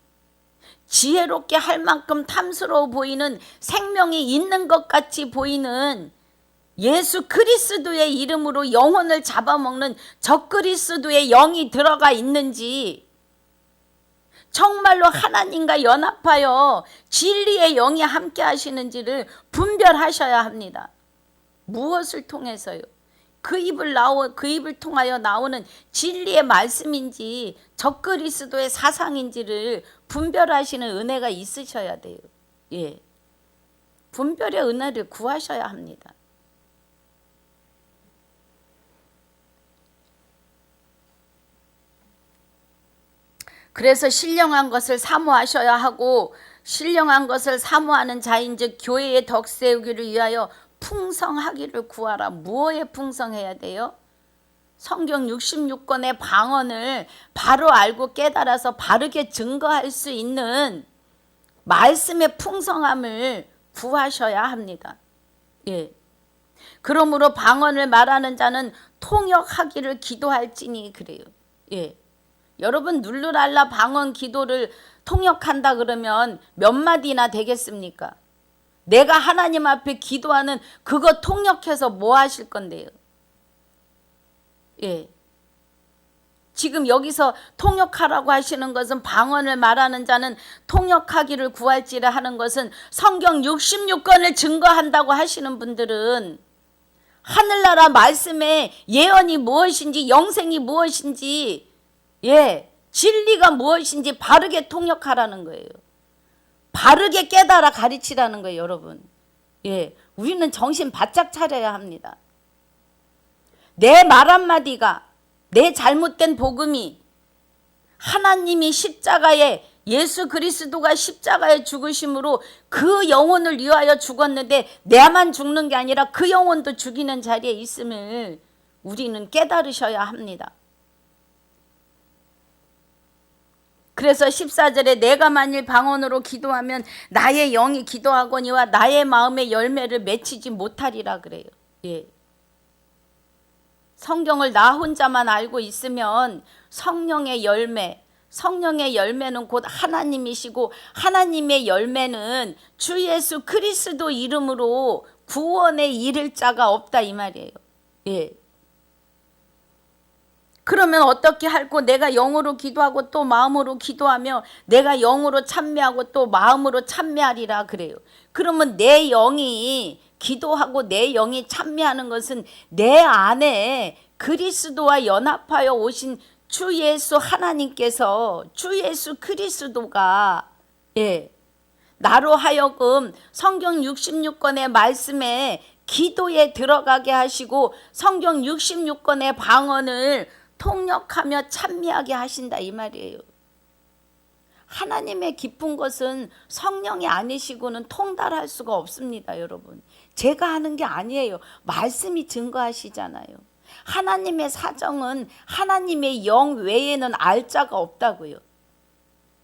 지혜롭게 할 만큼 탐스러워 보이는 생명이 있는 것 같이 보이는 예수 그리스도의 이름으로 영혼을 잡아먹는 적그리스도의 영이 들어가 있는지, 정말로 하나님과 연합하여 진리의 영이 함께 하시는지를 분별하셔야 합니다. 무엇을 통해서요? 그 입을 통하여 나오는 진리의 말씀인지 적그리스도의 사상인지를 분별하시는 은혜가 있으셔야 돼요. 분별의 은혜를 구하셔야 합니다. 그래서 신령한 것을 사모하셔야 하고, 신령한 것을 사모하는 자인즉 교회의 덕 세우기를 위하여 풍성하기를 구하라. 무엇에 풍성해야 돼요? 성경 66권의 방언을 바로 알고 깨달아서 바르게 증거할 수 있는 말씀의 풍성함을 구하셔야 합니다. 예. 그러므로 방언을 말하는 자는 통역하기를 기도할지니 그래요. 예. 여러분 룰루랄라 방언 기도를 통역한다 그러면 몇 마디나 되겠습니까? 내가 하나님 앞에 기도하는 그거 통역해서 뭐 하실 건데요? 예. 지금 여기서 통역하라고 하시는 것은, 방언을 말하는 자는 통역하기를 구할지라 하는 것은, 성경 66권을 증거한다고 하시는 분들은 하늘나라 말씀의 예언이 무엇인지, 영생이 무엇인지, 예, 진리가 무엇인지 바르게 통역하라는 거예요. 바르게 깨달아 가르치라는 거예요, 여러분. 예, 우리는 정신 바짝 차려야 합니다. 내 말 한마디가, 내 잘못된 복음이 하나님이 십자가에, 예수 그리스도가 십자가에 죽으심으로 그 영혼을 위하여 죽었는데 내만 죽는 게 아니라 그 영혼도 죽이는 자리에 있음을 우리는 깨달으셔야 합니다. 그래서 14절에 내가 만일 방언으로 기도하면 나의 영이 기도하거니와 나의 마음의 열매를 맺히지 못하리라 그래요. 예. 성경을 나 혼자만 알고 있으면 성령의 열매는 곧 하나님이시고, 하나님의 열매는 주 예수 그리스도 이름으로 구원에 이를 자가 없다 이 말이에요. 예. 그러면 어떻게 할고, 내가 영으로 기도하고 또 마음으로 기도하며 내가 영으로 찬미하고 또 마음으로 찬미하리라 그래요. 그러면 내 영이 기도하고 내 영이 찬미하는 것은 내 안에 그리스도와 연합하여 오신 주 예수 하나님께서, 주 예수 그리스도가, 예, 나로 하여금 성경 66권의 말씀에 기도에 들어가게 하시고 성경 66권의 방언을 통역하며 찬미하게 하신다 이 말이에요. 하나님의 깊은 것은 성령이 아니시고는 통달할 수가 없습니다, 여러분. 제가 하는 게 아니에요. 말씀이 증거하시잖아요. 하나님의 사정은 하나님의 영 외에는 알 자가 없다고요.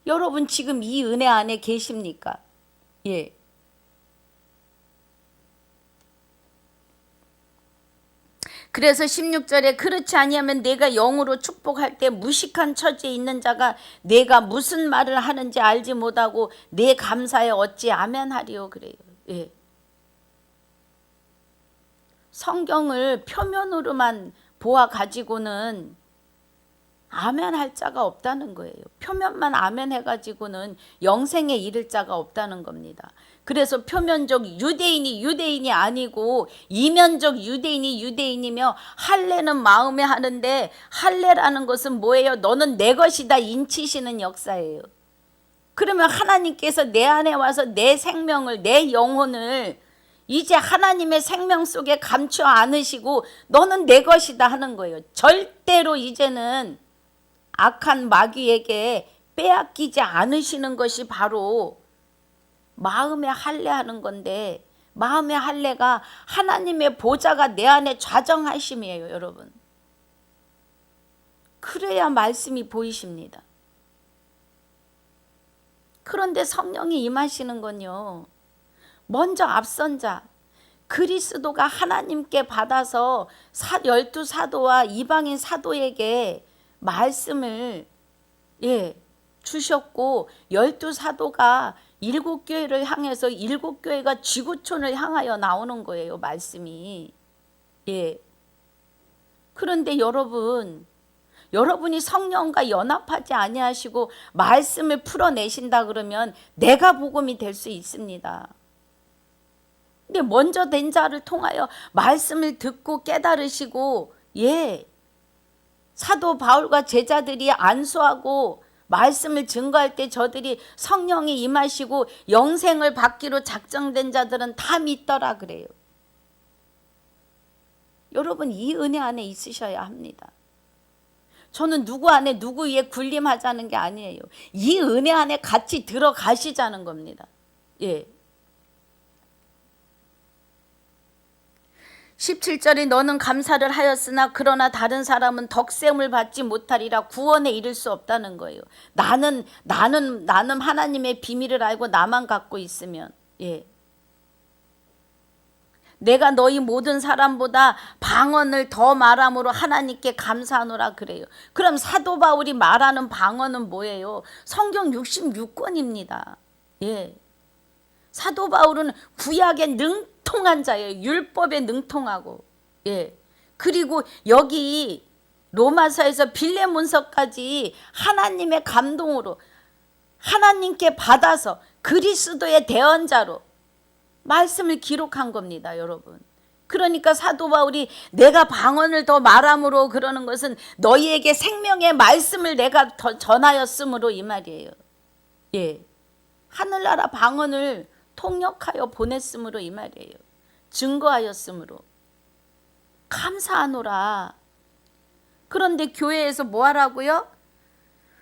여러분 지금 이 은혜 안에 계십니까? 예. 그래서 16절에 그렇지 아니하면 내가 영으로 축복할 때 무식한 처지에 있는 자가 내가 무슨 말을 하는지 알지 못하고 내 감사에 어찌 아멘하리요 그래요. 예. 성경을 표면으로만 보아 가지고는 아멘할 자가 없다는 거예요. 표면만 아멘해 가지고는 영생에 이를 자가 없다는 겁니다. 그래서 표면적 유대인이 아니고 이면적 유대인이며, 할례는 마음에 하는데 할례라는 것은 뭐예요? 너는 내 것이다 인치시는 역사예요. 그러면 하나님께서 내 안에 와서 내 생명을, 내 영혼을 이제 하나님의 생명 속에 감추어 안으시고 너는 내 것이다 하는 거예요. 절대로 이제는 악한 마귀에게 빼앗기지 않으시는 것이 바로 마음의 할례하는 건데, 마음의 할례가 하나님의 보좌가 내 안에 좌정하심이에요, 여러분. 그래야 말씀이 보이십니다. 그런데 성령이 임하시는 건요, 먼저 앞선 자, 그리스도가 하나님께 받아서 12사도와 이방인 사도에게 말씀을 주셨고, 12사도가 7교회를 향해서 7교회가 지구촌을 향하여 나오는 거예요, 말씀이. 예. 그런데 여러분이 성령과 연합하지 아니하시고 말씀을 풀어내신다 그러면 내가 복음이 될 수 있습니다. 근데 먼저 된 자를 통하여 말씀을 듣고 깨달으시고, 사도 바울과 제자들이 안수하고 말씀을 증거할 때 저들이 성령이 임하시고 영생을 받기로 작정된 자들은 다 믿더라 그래요. 여러분 이 은혜 안에 있으셔야 합니다. 저는 누구 안에 누구 위에 군림하자는 게 아니에요. 이 은혜 안에 같이 들어가시자는 겁니다. 예. 17절에 너는 감사를 하였으나 그러나 다른 사람은 덕셈을 받지 못하리라. 구원에 이를 수 없다는 거예요. 나는 하나님의 비밀을 알고 나만 갖고 있으면, 예. 내가 너희 모든 사람보다 방언을 더 말함으로 하나님께 감사하노라 그래요. 그럼 사도 바울이 말하는 방언은 뭐예요? 성경 66권입니다. 예. 사도 바울은 구약에 능통한 자예요. 율법에 능통하고. 예. 그리고 여기 로마서에서 빌레몬서까지 하나님의 감동으로 하나님께 받아서 그리스도의 대언자로 말씀을 기록한 겁니다, 여러분. 그러니까 사도 바울이 내가 방언을 더 말함으로 그러는 것은 너희에게 생명의 말씀을 내가 더 전하였으므로 이 말이에요. 예. 하늘나라 방언을 통역하여 보냈으므로 이 말이에요. 증거하였으므로. 감사하노라. 그런데 교회에서 뭐 하라고요?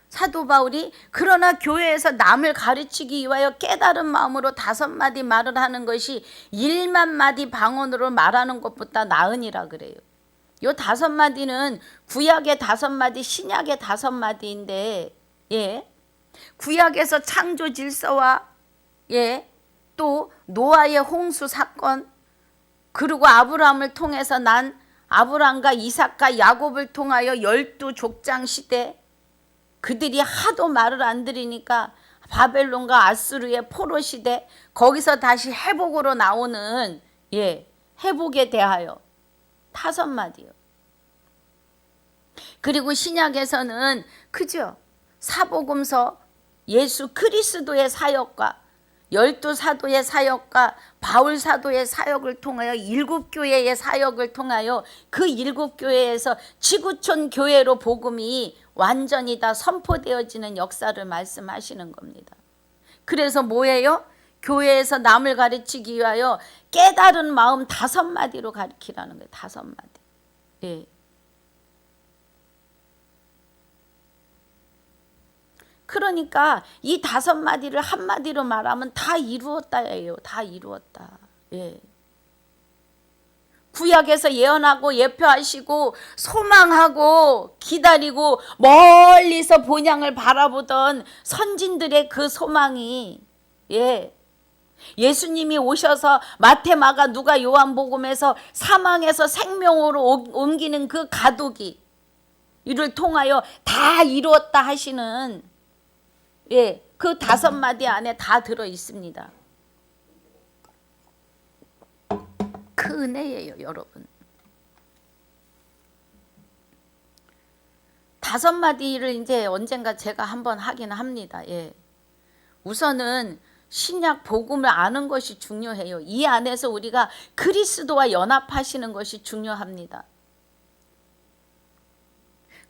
사도 바울이 그러나 교회에서 남을 가르치기 위하여 깨달은 마음으로 5마디 말을 하는 것이 1만 마디 방언으로 말하는 것보다 나으니라 그래요. 요 5마디는 구약의 5마디, 신약의 5마디인데, 예. 구약에서 창조 질서와, 예, 또 노아의 홍수 사건, 그리고 아브라함을 통해서 난 아브라함과 이삭과 야곱을 통하여 12족장 시대, 그들이 하도 말을 안 들으니까 바벨론과 아수르의 포로 시대, 거기서 다시 회복으로 나오는, 예, 회복에 대하여 5마디요. 그리고 신약에서는 그죠? 사복음서 예수 그리스도의 사역과 12사도의 사역과 바울 사도의 사역을 통하여 7교회의 사역을 통하여 그 7교회에서 지구촌 교회로 복음이 완전히 다 선포되어지는 역사를 말씀하시는 겁니다. 그래서 뭐예요? 교회에서 남을 가르치기 위하여 깨달은 마음 5마디로 가르치라는 거예요. 5마디. 예. 그러니까 이 5마디를 한마디로 말하면 다 이루었다예요. 다 이루었다. 예. 구약에서 예언하고 예표하시고 소망하고 기다리고 멀리서 본향을 바라보던 선진들의 그 소망이, 예, 예수님이 오셔서 마태, 마가, 누가, 요한복음에서 사망에서 생명으로 옮기는 그 가독이 이를 통하여 다 이루었다 하시는, 예, 그 5마디 안에 다 들어 있습니다. 그 은혜예요, 여러분. 5마디를 이제 언젠가 제가 한번 하긴 합니다. 예. 우선은 신약 복음을 아는 것이 중요해요. 이 안에서 우리가 그리스도와 연합하시는 것이 중요합니다.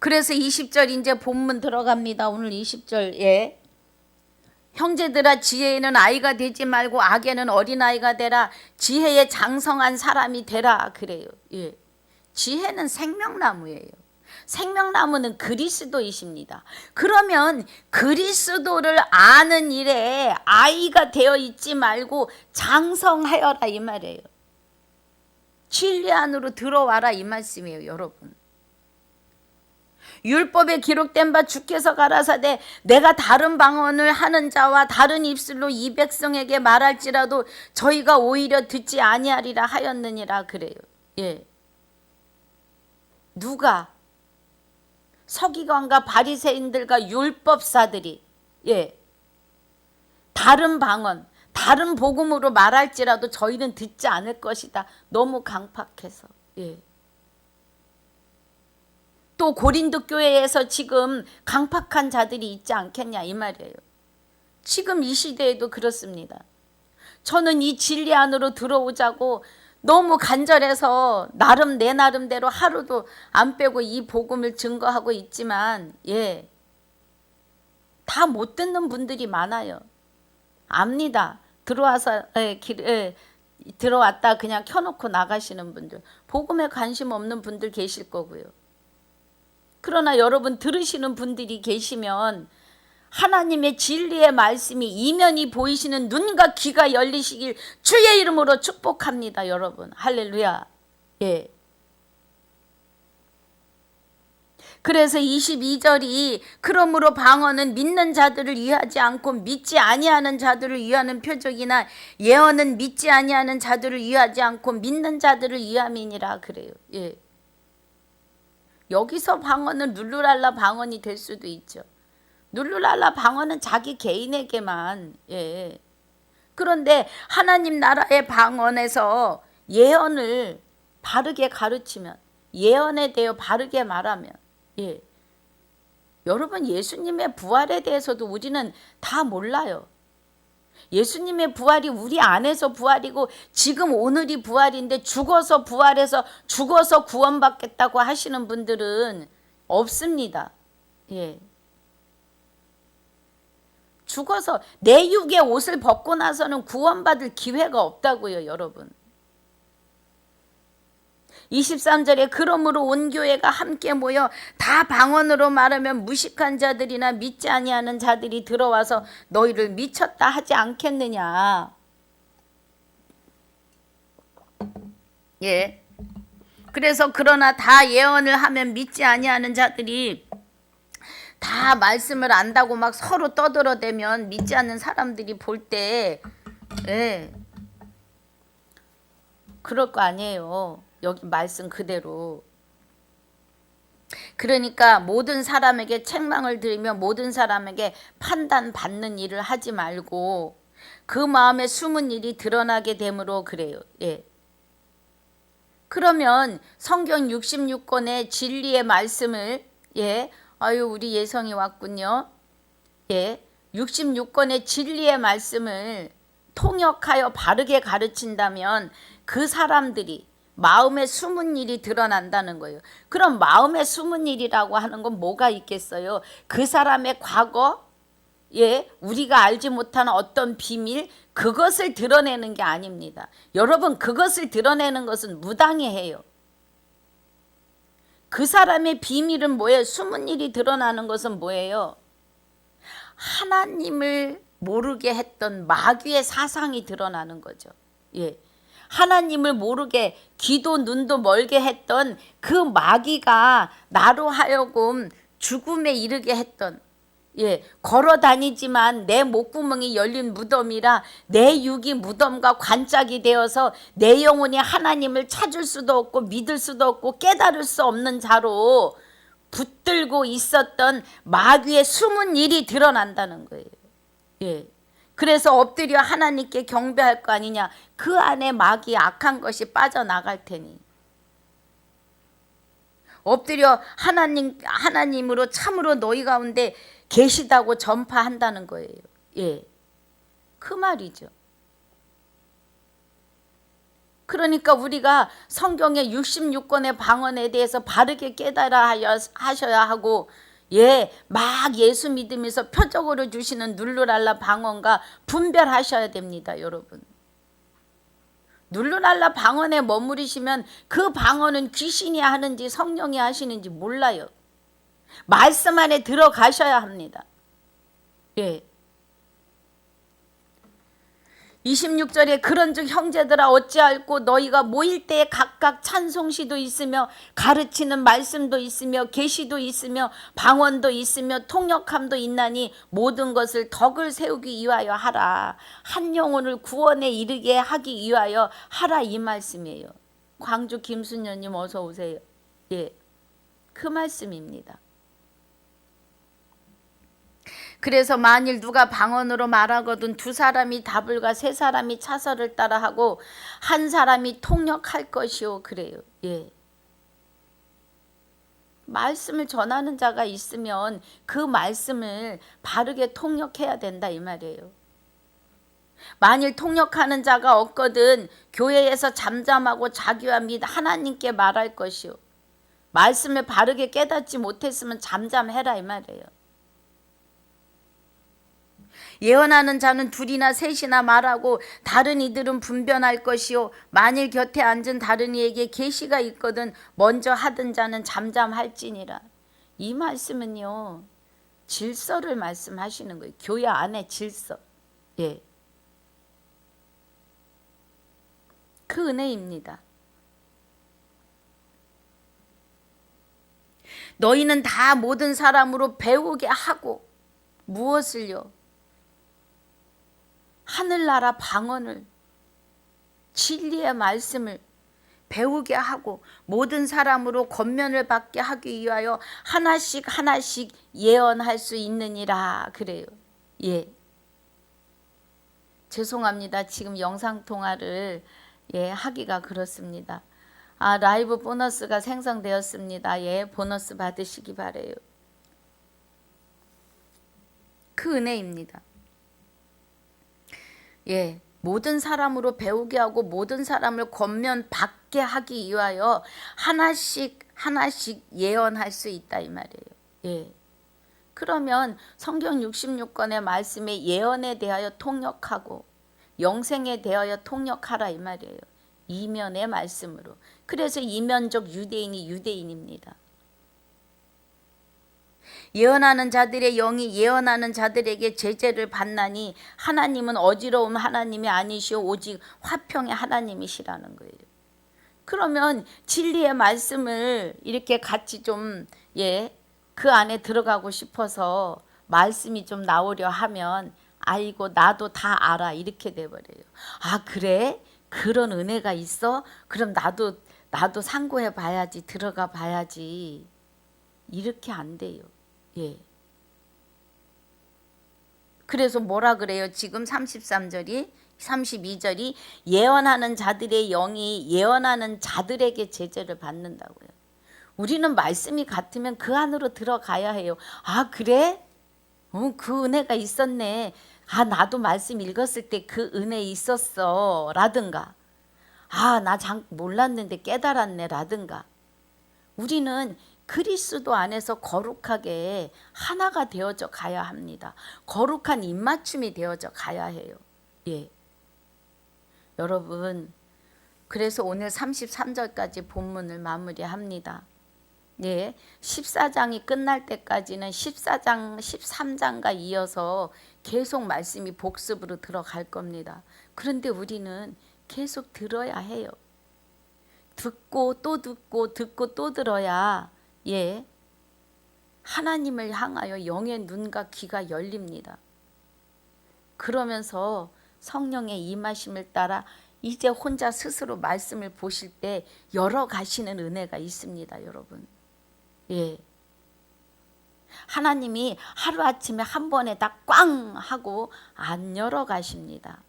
그래서 20절 이제 본문 들어갑니다. 오늘 20절. 예. 형제들아 지혜에는 아이가 되지 말고 악에는 어린아이가 되라. 지혜에 장성한 사람이 되라 그래요. 예. 지혜는 생명나무예요. 생명나무는 그리스도이십니다. 그러면 그리스도를 아는 일에 아이가 되어 있지 말고 장성하여라 이 말이에요. 진리 안으로 들어와라 이 말씀이에요, 여러분. 율법에 기록된 바 주께서 가라사대 내가 다른 방언을 하는 자와 다른 입술로 이 백성에게 말할지라도 저희가 오히려 듣지 아니하리라 하였느니라 그래요. 예. 누가? 서기관과 바리새인들과 율법사들이, 예, 다른 방언, 다른 복음으로 말할지라도 저희는 듣지 않을 것이다. 너무 강팍해서. 예. 또 고린도 교회에서 지금 강팍한 자들이 있지 않겠냐 이 말이에요. 지금 이 시대에도 그렇습니다. 저는 이 진리 안으로 들어오자고 너무 간절해서 내 나름대로 하루도 안 빼고 이 복음을 증거하고 있지만, 예, 다 못 듣는 분들이 많아요. 압니다. 들어와서 들어왔다 그냥 켜놓고 나가시는 분들, 복음에 관심 없는 분들 계실 거고요. 그러나 여러분 들으시는 분들이 계시면 하나님의 진리의 말씀이 이면이 보이시는 눈과 귀가 열리시길 주의 이름으로 축복합니다. 여러분 할렐루야. 예. 그래서 22절이 그러므로 방언은 믿는 자들을 위하지 않고 믿지 아니하는 자들을 위하는 표적이나 예언은 믿지 아니하는 자들을 위하지 않고 믿는 자들을 위함이니라 그래요. 예. 여기서 방언은 룰루랄라 방언이 될 수도 있죠. 룰루랄라 방언은 자기 개인에게만. 예. 그런데 하나님 나라의 방언에서 예언을 바르게 가르치면, 예언에 대해 바르게 말하면, 예. 여러분 예수님의 부활에 대해서도 우리는 다 몰라요. 예수님의 부활이 우리 안에서 부활이고 지금 오늘이 부활인데 죽어서 부활해서 죽어서 구원받겠다고 하시는 분들은 없습니다. 예. 죽어서 내 육의 옷을 벗고 나서는 구원받을 기회가 없다고요, 여러분. 23절에 그러므로 온 교회가 함께 모여 다 방언으로 말하면 무식한 자들이나 믿지 아니하는 자들이 들어와서 너희를 미쳤다 하지 않겠느냐. 예. 그래서 그러나 다 예언을 하면 믿지 아니하는 자들이 다 말씀을 안다고 막 서로 떠들어대면 믿지 않는 사람들이 볼 때 예. 그럴 거 아니에요. 여기 말씀 그대로. 그러니까 모든 사람에게 책망을 들으며 모든 사람에게 판단받는 일을 하지 말고 그 마음에 숨은 일이 드러나게 되므로 그래요. 예. 그러면 성경 66권의 진리의 말씀을 예. 아유 우리 예성이 왔군요. 예. 66권의 진리의 말씀을 통역하여 바르게 가르친다면 그 사람들이 마음에 숨은 일이 드러난다는 거예요. 그럼 마음에 숨은 일이라고 하는 건 뭐가 있겠어요? 그 사람의 과거, 예, 우리가 알지 못하는 어떤 비밀, 그것을 드러내는 게 아닙니다. 여러분, 그것을 드러내는 것은 무당해해요. 그 사람의 비밀은 뭐예요? 숨은 일이 드러나는 것은 뭐예요? 하나님을 모르게 했던 마귀의 사상이 드러나는 거죠. 예. 하나님을 모르게 귀도 눈도 멀게 했던 그 마귀가 나로 하여금 죽음에 이르게 했던 예, 걸어 다니지만 내 목구멍이 열린 무덤이라 내 육이 무덤과 관짝이 되어서 내 영혼이 하나님을 찾을 수도 없고 믿을 수도 없고 깨달을 수 없는 자로 붙들고 있었던 마귀의 숨은 일이 드러난다는 거예요. 예. 그래서 엎드려 하나님께 경배할 거 아니냐. 그 안에 마귀 악한 것이 빠져나갈 테니. 엎드려 하나님으로 참으로 너희 가운데 계시다고 전파한다는 거예요. 예. 그 말이죠. 그러니까 우리가 성경의 66권의 방언에 대해서 바르게 깨달아 하셔야 하고 예, 막 예수 믿으면서 표적으로 주시는 룰루랄라 방언과 분별하셔야 됩니다, 여러분. 룰루랄라 방언에 머무르시면 그 방언은 귀신이 하는지 성령이 하시는지 몰라요. 말씀 안에 들어가셔야 합니다. 예. 26절에 그런즉 형제들아 어찌할꼬 너희가 모일 때에 각각 찬송시도 있으며 가르치는 말씀도 있으며 계시도 있으며 방언도 있으며 통역함도 있나니 모든 것을 덕을 세우기 위하여 하라. 한 영혼을 구원에 이르게 하기 위하여 하라 이 말씀이에요. 광주 김순녀님 어서 오세요. 예, 그 말씀입니다. 그래서 만일 누가 방언으로 말하거든 두 사람이 답을과 세 사람이 차설을 따라하고 한 사람이 통역할 것이요 그래요. 예. 말씀을 전하는 자가 있으면 그 말씀을 바르게 통역해야 된다 이 말이에요. 만일 통역하는 자가 없거든 교회에서 잠잠하고 자기와 및 하나님께 말할 것이요. 말씀을 바르게 깨닫지 못했으면 잠잠해라 이 말이에요. 예언하는 자는 둘이나 셋이나 말하고 다른 이들은 분변할 것이요 만일 곁에 앉은 다른 이에게 계시가 있거든 먼저 하던 자는 잠잠할지니라. 이 말씀은요, 질서를 말씀하시는 거예요. 교회 안에 질서. 예. 그 은혜입니다. 너희는 다 모든 사람으로 배우게 하고 무엇을요? 하늘나라 방언을, 진리의 말씀을 배우게 하고 모든 사람으로 권면을 받게 하기 위하여 하나씩 하나씩 예언할 수 있느니라 그래요. 예. 죄송합니다. 지금 영상통화를 하기가 그렇습니다. 라이브 보너스가 생성되었습니다. 보너스 받으시기 바래요. 그 은혜입니다. 모든 사람으로 배우게 하고 모든 사람을 권면 받게 하기 위하여 하나씩 하나씩 예언할 수 있다 이 말이에요. 그러면 성경 66권의 말씀에 예언에 대하여 통역하고 영생에 대하여 통역하라 이 말이에요. 이면의 말씀으로. 그래서 이면적 유대인이 유대인입니다. 예언하는 자들의 영이 예언하는 자들에게 제재를 받나니 하나님은 어지러움 하나님이 아니시오 오직 화평의 하나님이시라는 거예요. 그러면 진리의 말씀을 이렇게 같이 좀 그 안에 들어가고 싶어서 말씀이 좀 나오려 하면 아이고 나도 다 알아 이렇게 돼버려요. 그래? 그런 은혜가 있어? 그럼 나도 상고해 봐야지, 들어가 봐야지. 이렇게 안 돼요. 그래서 뭐라 그래요? 지금 33절이 32절이 예언하는 자들의 영이 예언하는 자들에게 제재를 받는다고요. 우리는 말씀이 같으면 그 안으로 들어가야 해요. 그래? 그 은혜가 있었네. 나도 말씀 읽었을 때 그 은혜 있었어 라든가 나 몰랐는데 깨달았네 라든가 우리는 그리스도 안에서 거룩하게 하나가 되어져 가야 합니다. 거룩한 입맞춤이 되어져 가야 해요. 여러분, 그래서 오늘 33절까지 본문을 마무리합니다. 14장이 끝날 때까지는 14장, 13장과 이어서 계속 말씀이 복습으로 들어갈 겁니다. 그런데 우리는 계속 들어야 해요. 듣고 또 듣고 듣고 또 들어야 하나님을 향하여 영의 눈과 귀가 열립니다. 그러면서 성령의 임하심을 따라 이제 혼자 스스로 말씀을 보실 때 열어가시는 은혜가 있습니다. 여러분. 하나님이 하루아침에 한 번에 다 꽝 하고 안 열어가십니다.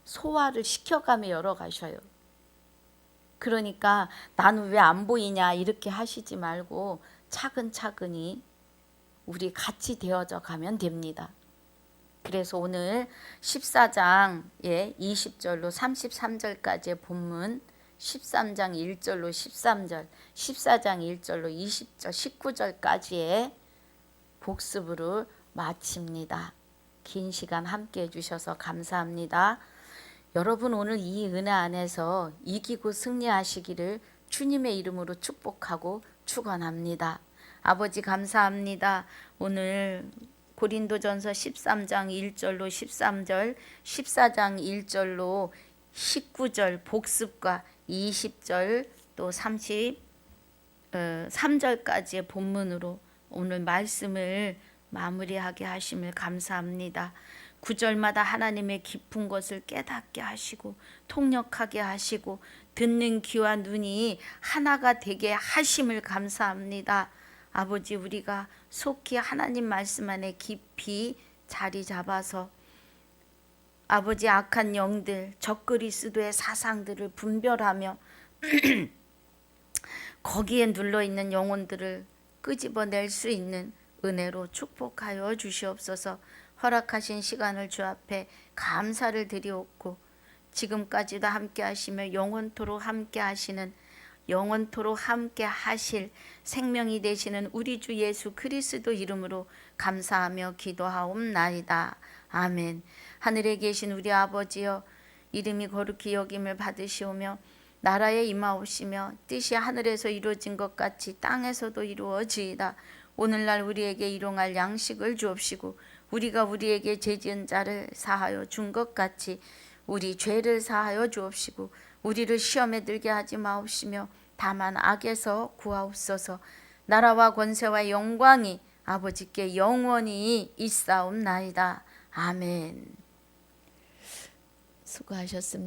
소화를 시켜가며 열어가셔요. 그러니까 나는 왜 안 보이냐 이렇게 하시지 말고 차근차근히 우리 같이 되어져 가면 됩니다. 그래서 오늘 14장 20절로 33절까지의 본문 13장 1절로 13절 14장 1절로 20절 19절까지의 복습으로 마칩니다. 긴 시간 함께 해주셔서 감사합니다. 여러분 오늘 이 은혜 안에서 이기고 승리하시기를 주님의 이름으로 축복하고 축원합니다. 아버지 감사합니다. 오늘 고린도전서 13장 1절로 13절 14장 1절로 19절 복습과 20절 또 33절까지의 본문으로 오늘 말씀을 마무리하게 하심을 감사합니다. 9절마다 하나님의 깊은 것을 깨닫게 하시고 통역하게 하시고 듣는 귀와 눈이 하나가 되게 하심을 감사합니다. 아버지 우리가 속히 하나님 말씀 안에 깊이 자리 잡아서 아버지 악한 영들 적그리스도의 사상들을 분별하며 거기에 눌러있는 영혼들을 끄집어낼 수 있는 은혜로 축복하여 주시옵소서. 허락하신 시간을 주 앞에 감사를 드리옵고 지금까지도 함께 하시며 영원토록 함께 하시는 영원토록 함께 하실 생명이 되시는 우리 주 예수 그리스도 이름으로 감사하며 기도하옵나이다. 아멘. 하늘에 계신 우리 아버지여 이름이 거룩히 여김을 받으시오며 나라에 임하옵시며 뜻이 하늘에서 이루어진 것 같이 땅에서도 이루어지이다. 오늘날 우리에게 일용할 양식을 주옵시고 우리가 우리에게 죄지은 자를 사하여 준 것 같이 우리 죄를 사하여 주옵시고 우리를 시험에 들게 하지 마옵시며 다만 악에서 구하옵소서. 나라와 권세와 영광이 아버지께 영원히 있사옵나이다. 아멘. 수고하셨습니다.